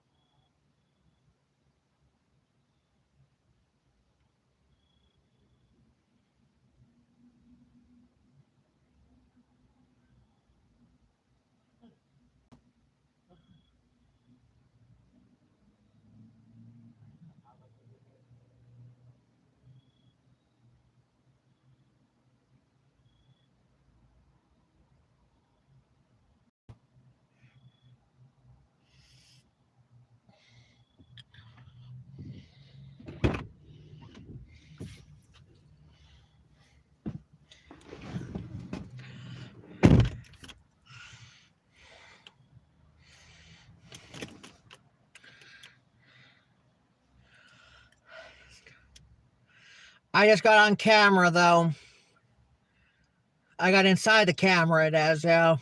I just got on camera though. I got inside the camera, it is, yeah.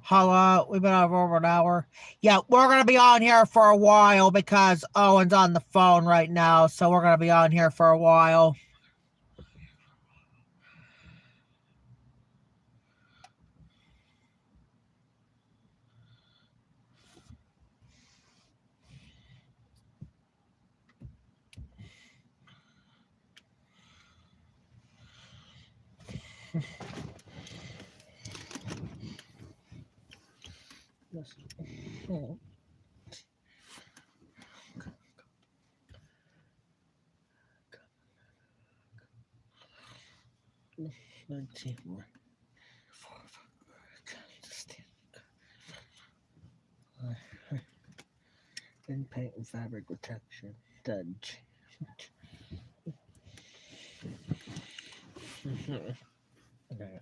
Hello, we've been over an hour. Yeah, we're going to be on here for a while because Owen's on the phone right now, so we're going to be on here for a while. And paint and fabric protection. Done.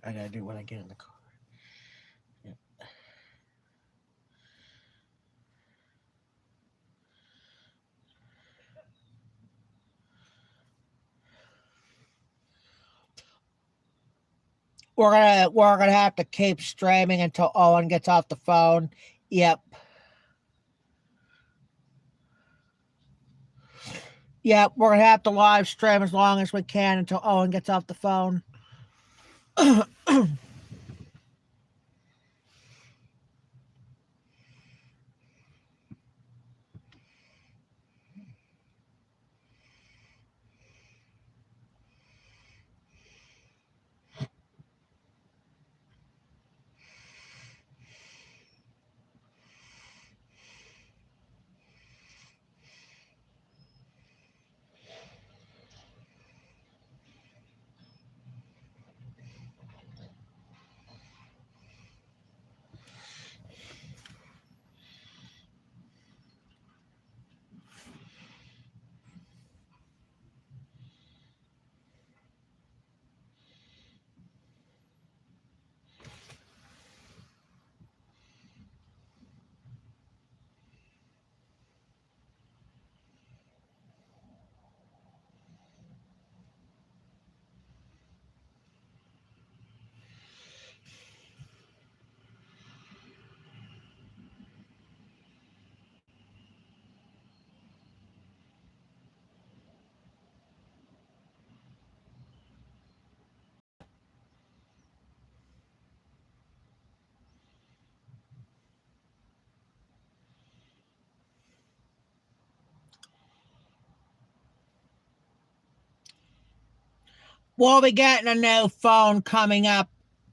I gotta do when I get in the car. Yep. We're gonna have to keep streaming until Owen gets off the phone. Yep. Yep, we're gonna have to live stream as long as we can until Owen gets off the phone. We'll be getting a new phone coming up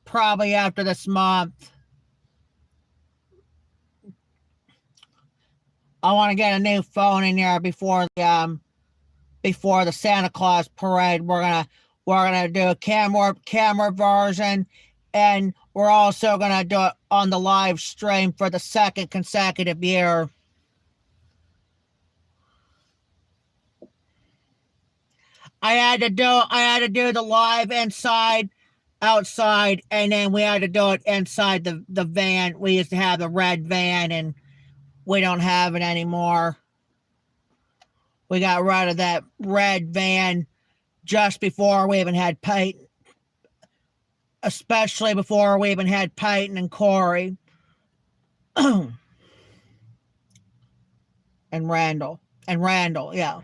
probably after this month. I want to get a new phone in here before the Santa Claus parade. We're gonna do a camera version, and we're also gonna do it on the live stream for the second consecutive year. I had to do the live outside, and then we had to do it inside the van. We used to have the red van, and we don't have it anymore. We got rid of that red van just before we even had Peyton, especially before we even had Peyton and Corey and Randall. Yeah.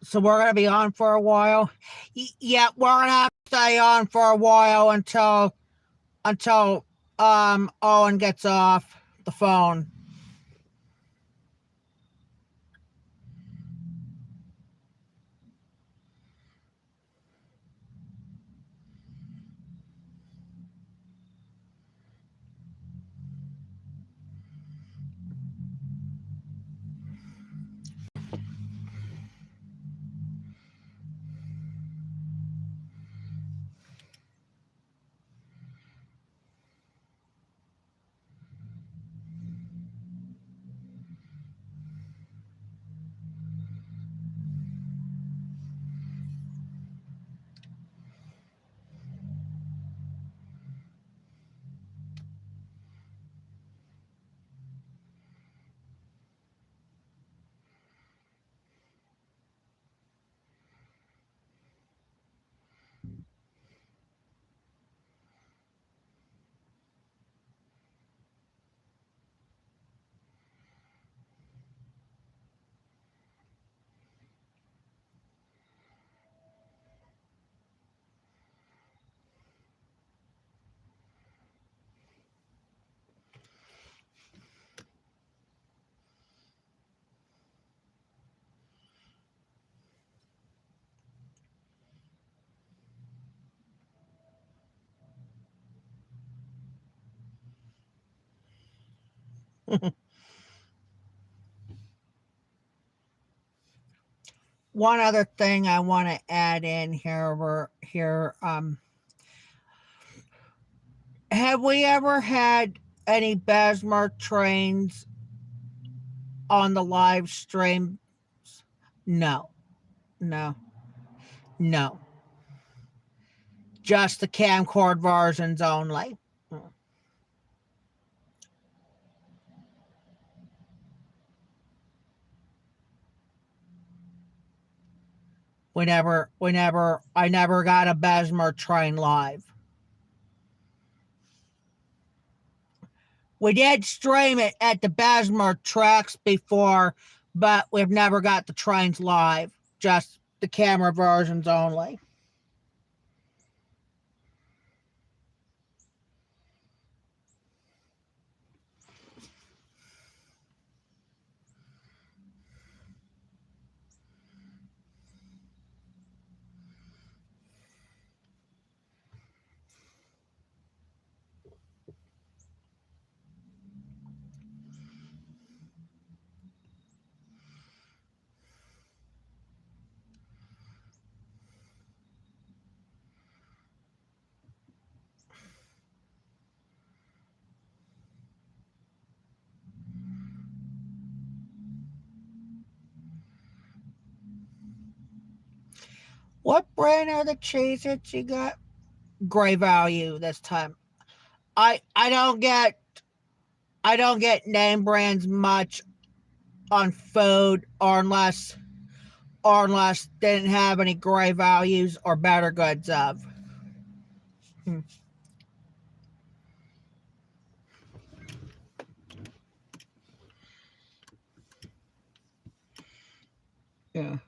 So we're gonna be on for a while. Yeah, we're gonna have to stay on for a while until Owen gets off the phone. One other thing I want to add in here. Have we ever had any Bessemer trains on the live stream? No, no, no. Just the camcord versions only. I never got a Bessemer train live. We did stream it at the Bessemer tracks before, but we've never got the trains live. Just the camera versions only. What brand are the Cheez-Its you got? Gray Value this time. I don't get name brands much on food or unless they didn't have any gray values or better goods of. Hmm. Yeah.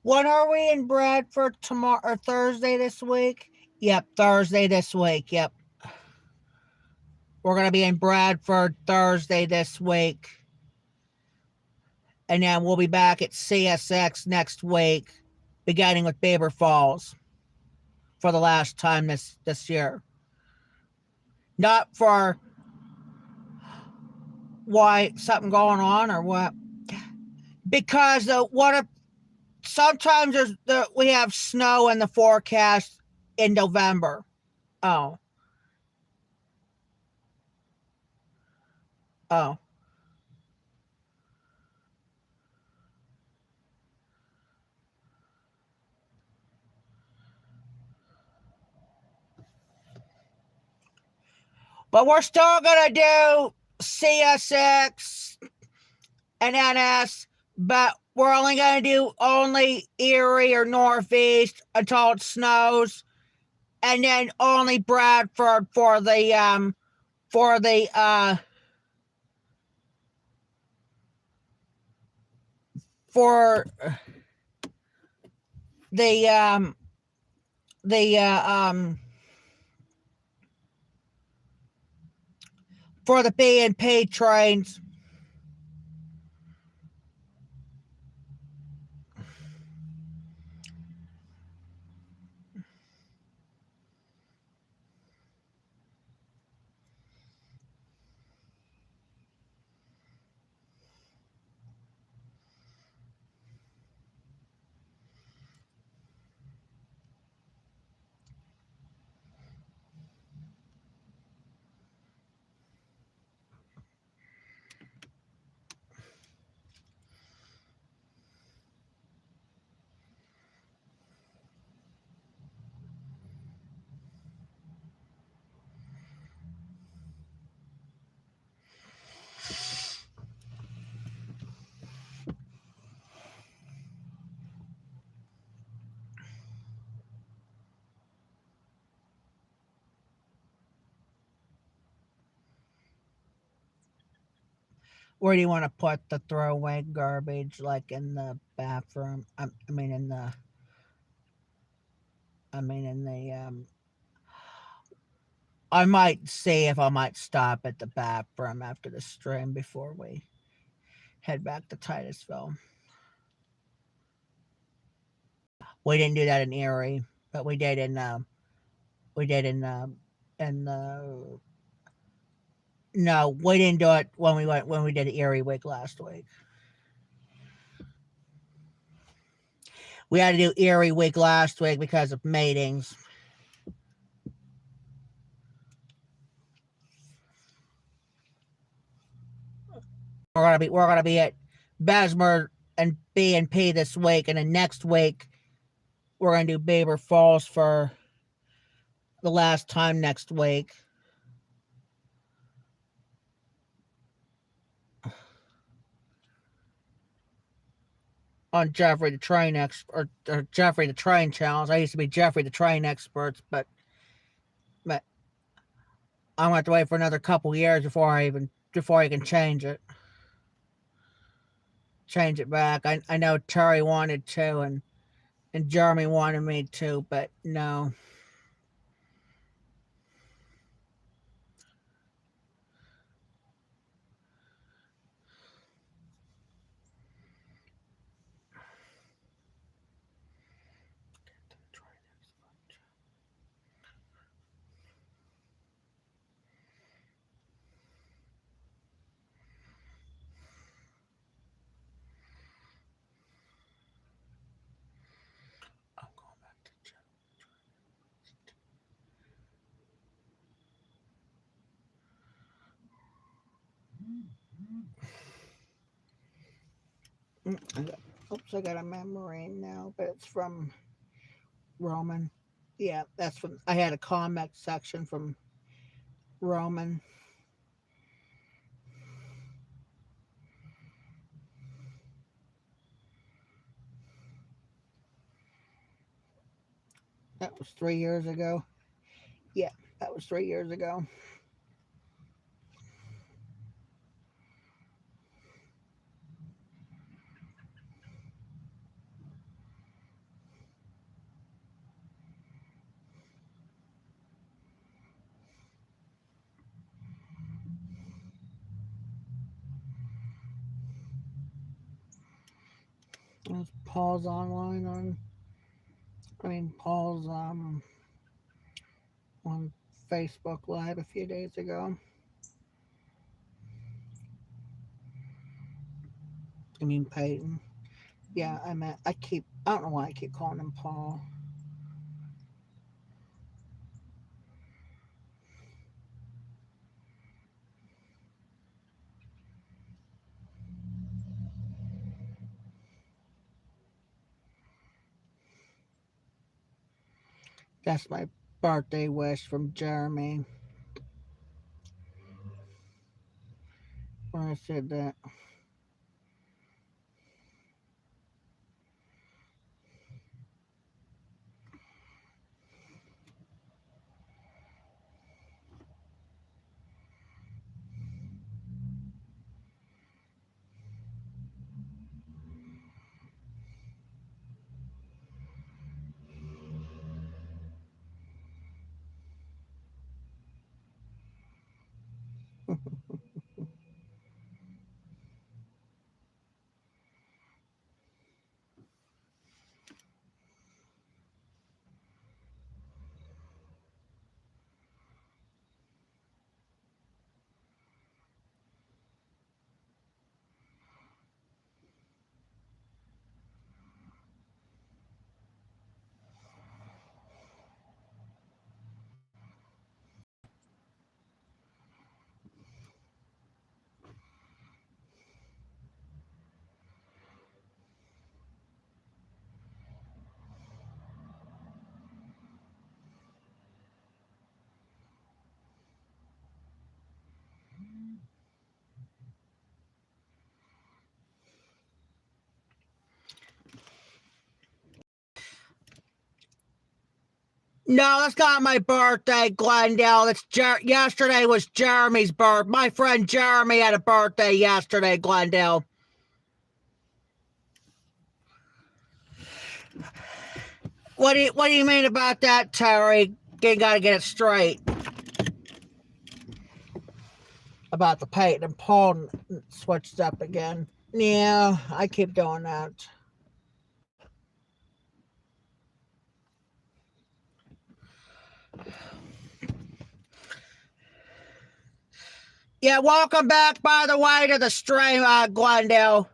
When are we in Bradford tomorrow or Thursday this week? Yep, Thursday this week. Yep. We're going to be in Bradford Thursday this week. And then we'll be back at CSX next week, beginning with Beaver Falls for the last time this year. Not for why something going on or what. Because sometimes we have snow in the forecast in November. Oh. Oh. But we're still going to do CSX and NS, but we're only going to do only Erie or Northeast until it snows, and then only Bradford for the for the for the B&P trains. Where do you want to put the throwaway garbage? Like in the bathroom? I mean, in the. I might see if I might stop at the bathroom after the stream before we head back to Titusville. We didn't do that in Erie, but we did in no, we didn't do it when we did Erie week last week. We had to do Erie week last week because of meetings. We're gonna be at Bessemer and B&P this week, and then next week we're gonna do Beaver Falls for the last time next week. On Jeffrey the Train Expert or Jeffrey the Train Challenge. I used to be Jeffrey the Train Experts, but I'm gonna have to wait for another couple years before I can change it. Change it back. I know Terry wanted to and Jeremy wanted me to, but no. Oops, I got a memory now, but it's from Roman. Yeah, that's from. I had a comment section from Roman. That was 3 years ago. Yeah, that was 3 years ago. There's Paul's Paul's on Facebook Live a few days ago. Peyton. Yeah, I don't know why I keep calling him Paul. That's my birthday wish from Jeremy. Where I said that. No, that's not my birthday, Glendale. Yesterday was Jeremy's birthday. My friend Jeremy had a birthday yesterday, Glendale. What do you mean about that, Terry? You gotta get it straight. About the Peyton and Paul switched up again. Yeah, I keep doing that. Yeah, welcome back, by the way, to the stream, Glendale.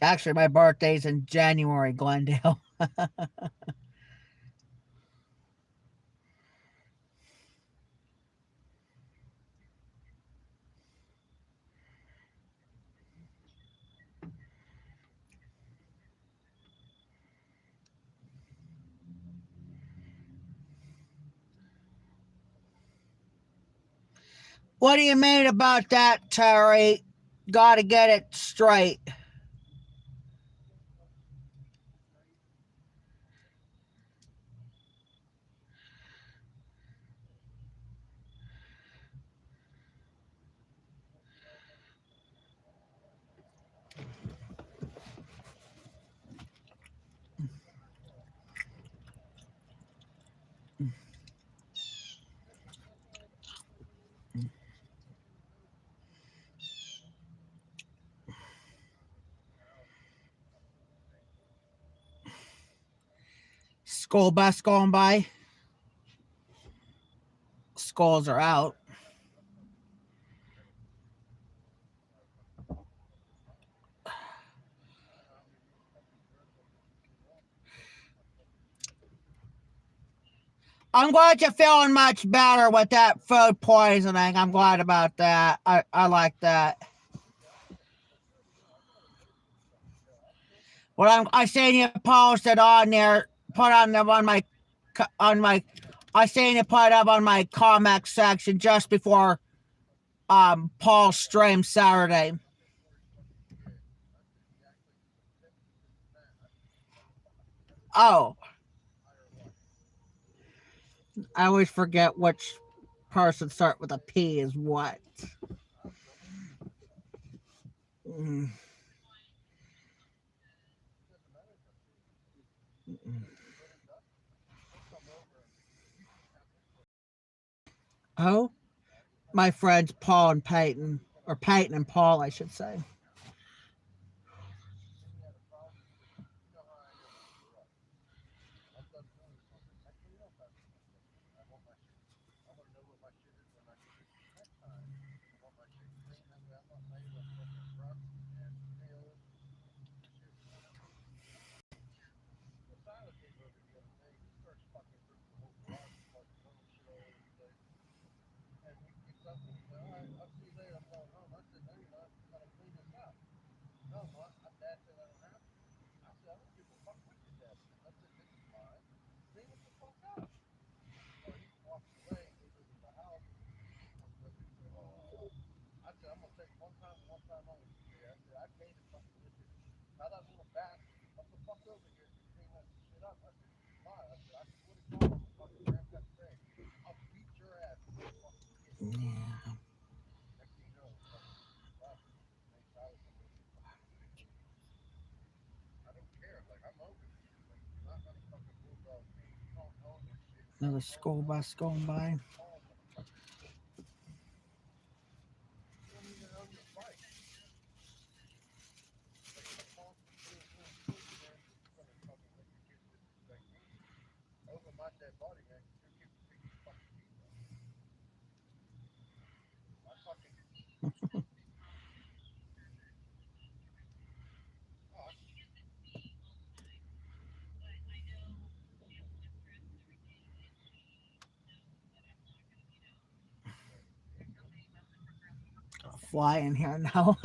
Actually, my birthday's in January, Glendale. What do you mean about that, Terry? Gotta get it straight. School bus going by. Schools are out. I'm glad you're feeling much better with that food poisoning. I'm glad about that. I like that. Well, I seen you posted on there, put on them on my. I seen you put up on my comment section just before Paul's stream Saturday. Oh, I always forget which person start with a P is what. Mm. Oh, my friends Paul and Peyton, or Peyton and Paul, I should say. Yeah. Another school bus going by. Fly in here now.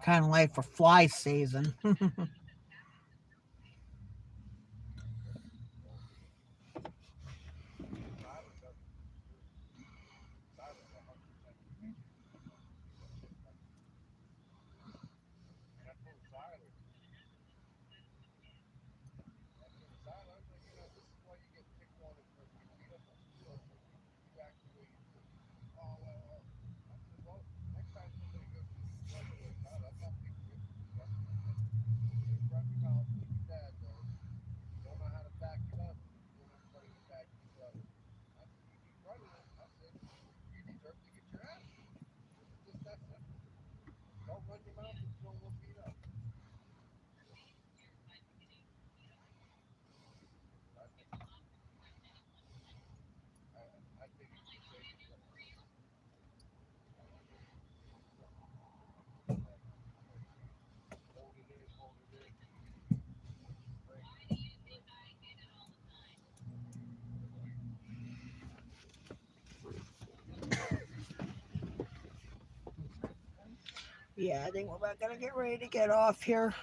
Kind of late for fly season. Yeah, I think we're about gonna get ready to get off here.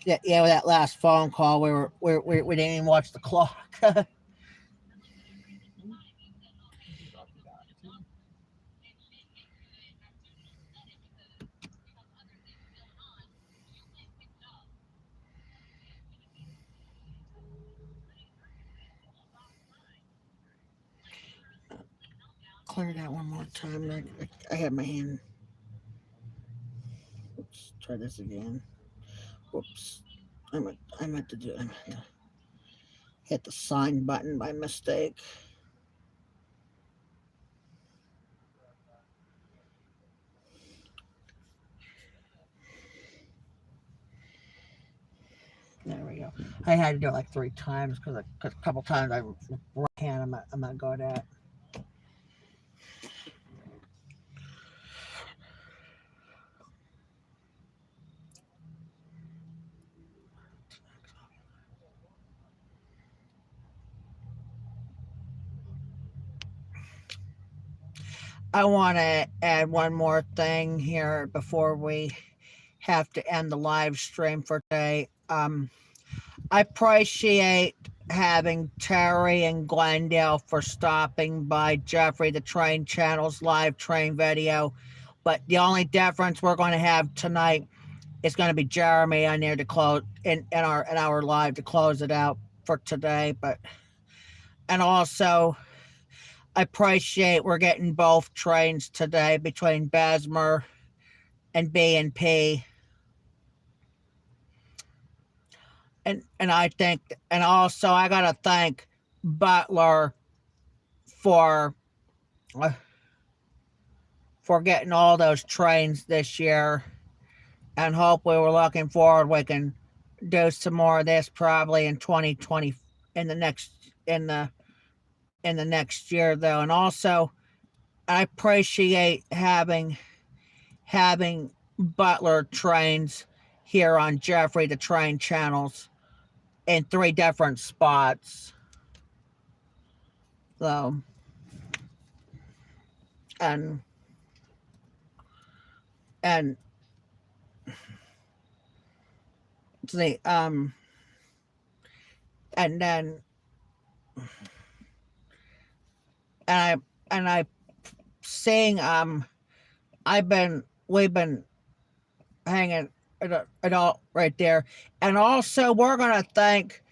Yeah, with that last phone call, we didn't even watch the clock. Clear that one more time. I had my hand. Oops, try this again. Whoops. I meant to do. I meant to hit the sign button by mistake. There we go. I had to do it like 3 times because a couple times I right hand I'm not good at. I want to add one more thing here before we have to end the live stream for today. I appreciate having Terry and Glendale for stopping by Jeffrey the Train Channel's live train video, but the only difference we're going to have tonight is going to be Jeremy on there to close in our live to close it out for today. And also I appreciate we're getting both trains today between Bessemer and B&P. And I think, and also I gotta thank Butler for getting all those trains this year, and hopefully we're looking forward we can do some more of this probably in 2020 in the next year though. And also I appreciate having Butler trains here on Jeffrey the Train Channels in 3 different spots. So, and the and then and I saying we've been hanging it all right there. And also we're gonna thank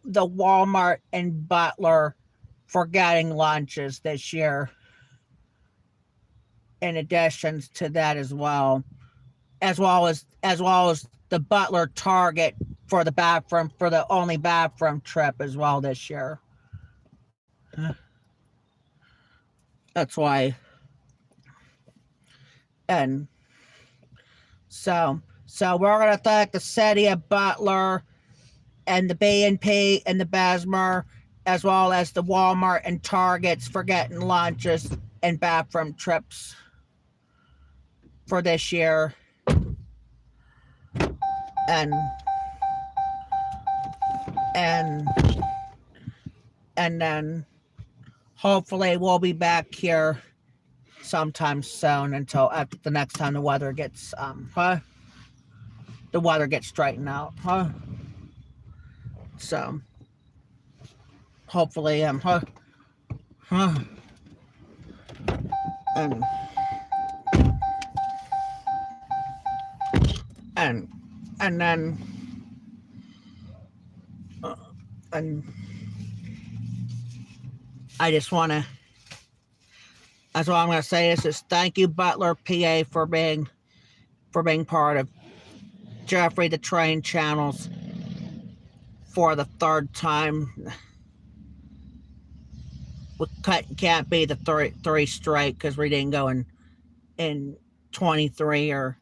the Walmart and Butler for getting lunches this year, in addition to that as well as the Butler Target for the only bathroom trip as well this year. That's why. And so we're gonna thank the city of Butler and the B&P and the Bessemer, as well as the Walmart and Targets for getting lunches and bathroom trips for this year. And then hopefully we'll be back here sometime soon until after the next time the weather gets straightened out. So hopefully and then and I just want to, that's all I'm going to say is thank you, Butler, PA, for being part of Jeffrey the Train Channels for the 3rd time. We can't be the three straight because we didn't go in 23 or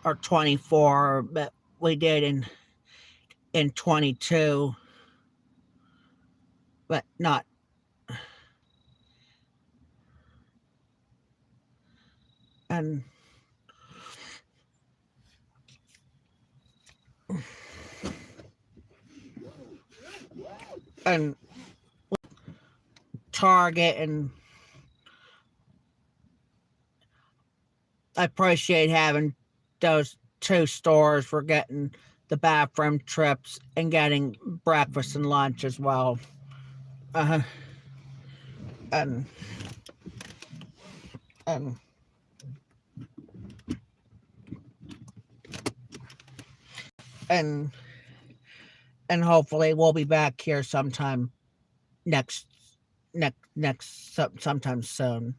24, but we did in 22, but not. And Target, and I appreciate having those 2 stores for getting the bathroom trips and getting breakfast and lunch as well. And hopefully we'll be back here sometime sometime soon.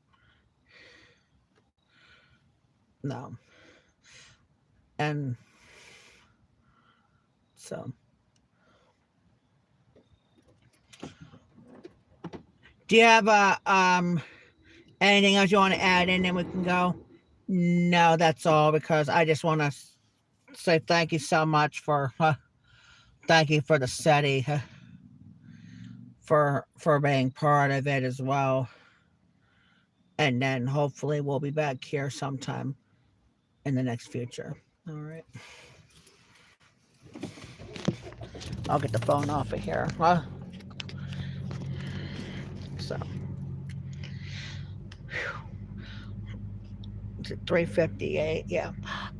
No. And so do you have anything else you want to add in, and we can go? No, that's all, because I just want to say thank you so much for thank you for the city for being part of it as well. And then hopefully we'll be back here sometime in the next future. All right. I'll get the phone off of here. So. Whew. 3:58, yeah.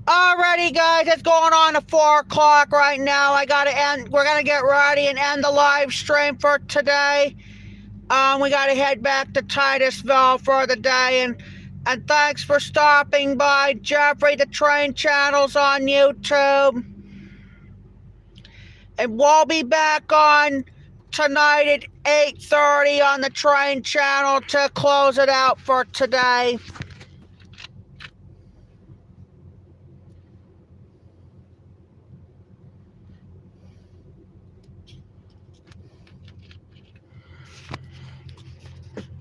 Alrighty, guys, it's going on to 4 o'clock right now. We're gonna get ready and end the live stream for today. We gotta head back to Titusville for the day, and thanks for stopping by Jeffrey the Train Channels on YouTube. And we'll be back on tonight at 8:30 on the Train Channel to close it out for today.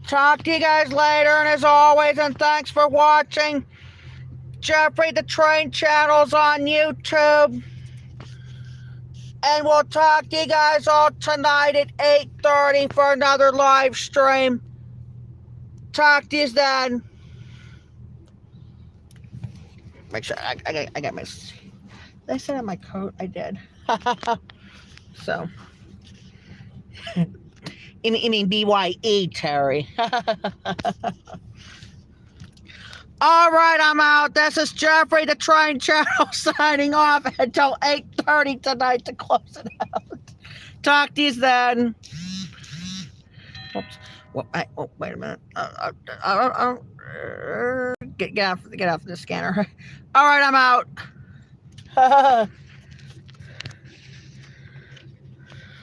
Talk to you guys later, and as always, and thanks for watching Jeffrey the Train Channels on YouTube. And we'll talk to you guys all tonight at 8:30 for another live stream. Talk to you then. Make sure I got my... Did I set up my coat? I did. So... You mean BYE, Terry. All right, I'm out. This is Jeffrey the Train Channel signing off until 8:30 tonight to close it out. Talk to you then. Oops. Well, wait a minute. Get off the scanner. All right, I'm out.